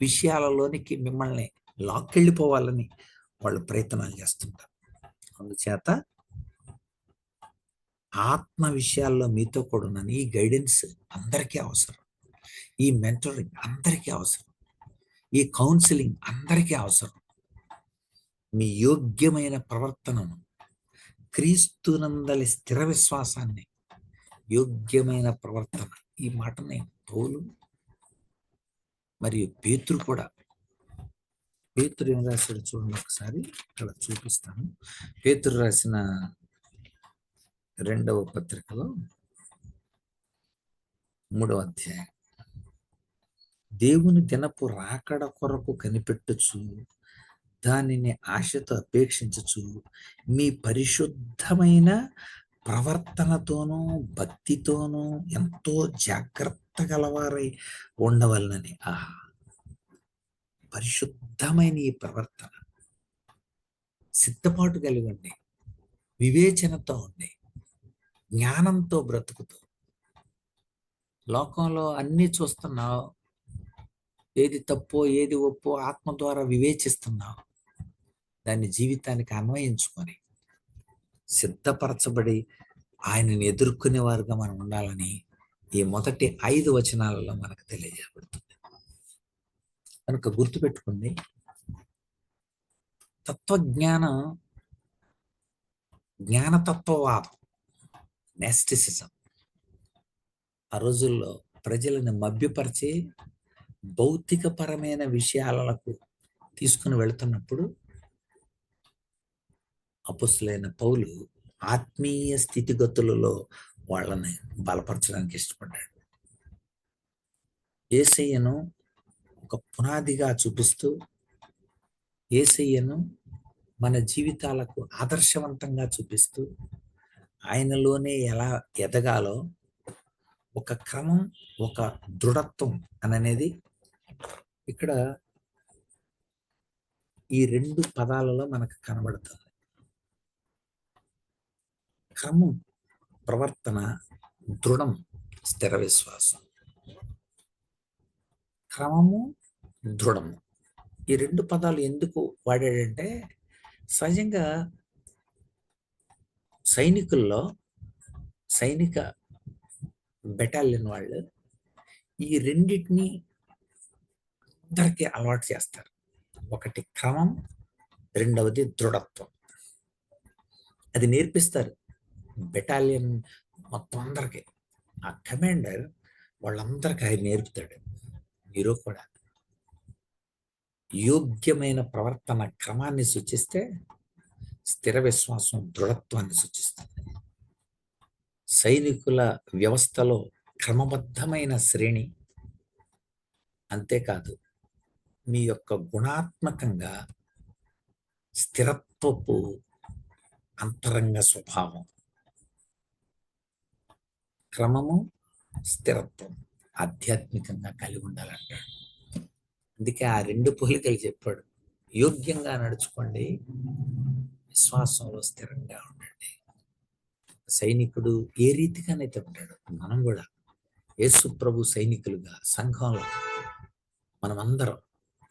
విషయాలలోనికి మిమ్మల్ని లాక్కెళ్ళిపోవాలని వాళ్ళు ప్రయత్నాలు చేస్తుంటారు. అందుచేత ఆత్మ విషయాల్లో మీతో కూడా ఉన్నాను. ఈ గైడెన్స్ అందరికీ అవసరం, ఈ మెంటరింగ్ అందరికీ అవసరం, ఈ కౌన్సిలింగ్ అందరికీ అవసరం. మీ యోగ్యమైన ప్రవర్తనను, క్రీస్తునందలి స్థిర విశ్వాసాన్ని, యోగ్యమైన ప్రవర్తన, ఈ మాటని పౌలు మరియు పేతురు కూడా, పేతురు ఏం రాశాడు చూడండి ఒకసారి, ఇక్కడ చూపిస్తాను. పేతురు రాసిన 2వ పత్రికలో 3వ అధ్యాయం, దేవుని దినపు రాకడ కొరకు కనిపెట్టుచు దానిని ఆశతో అపేక్షించచ్చు మీ పరిశుద్ధమైన ప్రవర్తనతోనూ భక్తితోనూ ఎంతో జాగ్రత్త గలవారై ఉండవలనని. పరిశుద్ధమైన ఈ ప్రవర్తన, సిద్ధపాటు కలిగి ఉండి, వివేచనతో ఉండి, జ్ఞానంతో బ్రతుకుతూ, లోకంలో అన్నీ చూస్తున్నావు, ఏది తప్పో ఏది ఒప్పో ఆత్మ ద్వారా వివేచిస్తున్నావు, దాన్ని జీవితానికి అన్వయించుకొని సిద్ధపరచబడి ఆయనని ఎదుర్కొనే వారుగా మనం ఉండాలని ఈ మొదటి 5 వచనాలలో మనకు తెలియజేయబడుతుంది. కనుక గుర్తుపెట్టుకుంది, తత్వజ్ఞానం, జ్ఞానతత్వవాదం, నెస్టిసిజం ఆ రోజుల్లో ప్రజలను మభ్యపరిచి భౌతికపరమైన విషయాలకు తీసుకుని వెళుతున్నప్పుడు అపొస్తలుడైన పౌలు ఆత్మీయ స్థితిగతులలో వాళ్ళని బలపరచడానికి ఇష్టపడ్డాడు. యేసయ్యను ఒక పునాదిగా చూపిస్తూ, యేసయ్యను మన జీవితాలకు ఆదర్శవంతంగా చూపిస్తూ, ఆయనలోనే ఎలా ఎదగాలో ఒక క్రమం, ఒక దృఢత్వం అనేది ఇక్కడ ఈ 2 పదాలలో మనకు కనబడుతుంది. క్రమం ప్రవర్తన, దృఢం స్థిర విశ్వాసం. క్రమము, దృఢము, ఈ 2 పదాలు ఎందుకు వాడాడంటే, సహజంగా సైనికుల్లో, సైనిక బెటాలియన్ వాళ్ళు ఈ రెండింటిని అందరికీ అలవాటు చేస్తారు. ఒకటి క్రమం, రెండవది దృఢత్వం. అది నేర్పిస్తారు బెటాలియన్ మొత్తం అందరికీ. ఆ కమాండర్ వాళ్ళందరికీ ఆయన నేర్పుతాడు. మీరు కూడా యోగ్యమైన ప్రవర్తన క్రమాన్ని సూచిస్తే, స్థిర విశ్వాసం దృఢత్వాన్ని సూచిస్తుంది. సైనికుల వ్యవస్థలో క్రమబద్ధమైన శ్రేణి, అంతేకాదు మీ యొక్క గుణాత్మకంగా స్థిరత్వపు అంతరంగ స్వభావం, క్రమము, స్థిరత్వం ఆధ్యాత్మికంగా కలిగి ఉండాలంటాడు. అందుకే ఆ 2 పోలికలు చెప్పాడు. యోగ్యంగా నడుచుకోండి, విశ్వాసంలో స్థిరంగా ఉండండి. సైనికుడు ఏ రీతిగానైతే ఉంటాడు, మనం కూడా యేసు ప్రభు సైనికులుగా సంఘంలో మనమందరం,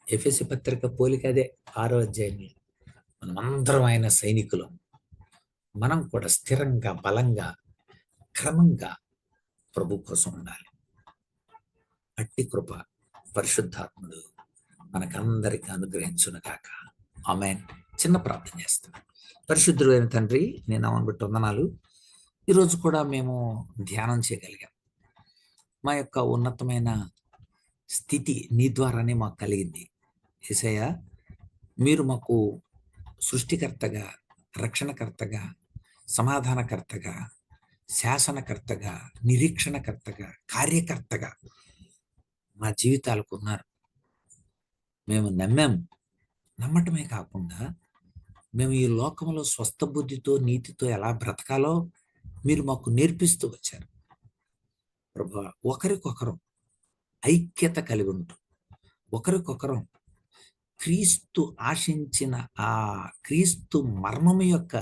ఎఫెసీ పత్రిక పోలిక అదే 6వ అధ్యాయంలో, మనమందరం ఆయన సైనికులం. మనం కూడా స్థిరంగా, బలంగా, క్రమంగా ప్రభు కోసం ఉండాలి. అట్టి కృప పరిశుద్ధాత్ముడు మనకందరికి అనుగ్రహించును గాక. ఆమేన్. చిన్న ప్రార్థన చేస్తాను. పరిశుద్ధుడైన తండ్రి, నీ నామమును బట్టి వందనాలు. ఈరోజు కూడా మేము ధ్యానం చేయగలిగాం. మా యొక్క ఉన్నతమైన స్థితి నీ ద్వారానే మాకు కలిగింది. యేసయ్య, మీరు మాకు సృష్టికర్తగా, రక్షణకర్తగా, సమాధానకర్తగా, శాసనకర్తగా, నిరీక్షణకర్తగా, కార్యకర్తగా మా జీవితాలకు ఉన్నారు. మేము నమ్మాము. నమ్మటమే కాకుండా మేము ఈ లోకంలో స్వస్థ బుద్ధితో, నీతితో ఎలా బ్రతకాలో మీరు మాకు నేర్పిస్తూ వచ్చారు. ప్రభువా, ఒకరికొకరం ఐక్యత కలిగి ఉంటూ, ఒకరికొకరం క్రీస్తు ఆశించిన ఆ క్రీస్తు మర్మము యొక్క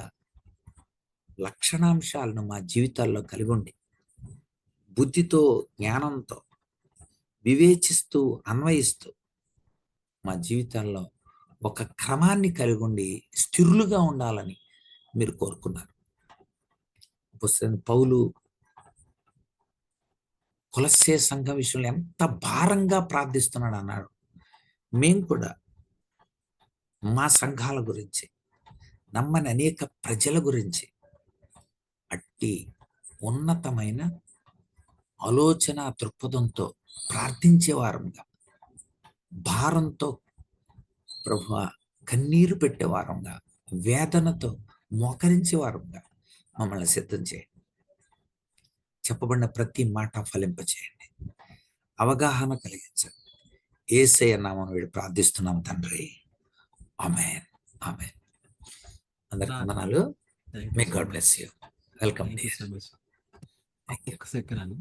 లక్షణాంశాలను మా జీవితాల్లో కలిగి ఉండి, బుద్ధితో, జ్ఞానంతో వివేచిస్తూ, అన్వయిస్తూ మా జీవితాల్లో ఒక క్రమాన్ని కలిగి ఉండి స్థిరులుగా ఉండాలని మీరు కోరుకున్నారు. అపొస్తలుడైన పౌలు కొలస్సే సంఘం విషయంలో ఎంత భారంగా ప్రార్థిస్తున్నాడు అన్నాడు. మేము కూడా మా సంఘాల గురించి, నమ్మని అనేక ప్రజల గురించి అట్టి ఉన్నతమైన ఆలోచన దృక్పథంతో ప్రార్థించే వారంగా, భారంతో ప్రభువా కన్నీరు పెట్టే వారంగా, వేదనతో మోకరించే వారంగా మమ్మల్ని సిద్ధం చేయండి. చెప్పబడిన ప్రతి మాట ఫలింపచేయండి, అవగాహన కలిగించండి. యేసయ్య నామమున వేడి ప్రార్థిస్తున్నాం తండ్రి. ఆమేన్. ఆమేన్. అందరికి వందనాలు. May God bless you. Welcome. ఒక్క సెకండ్.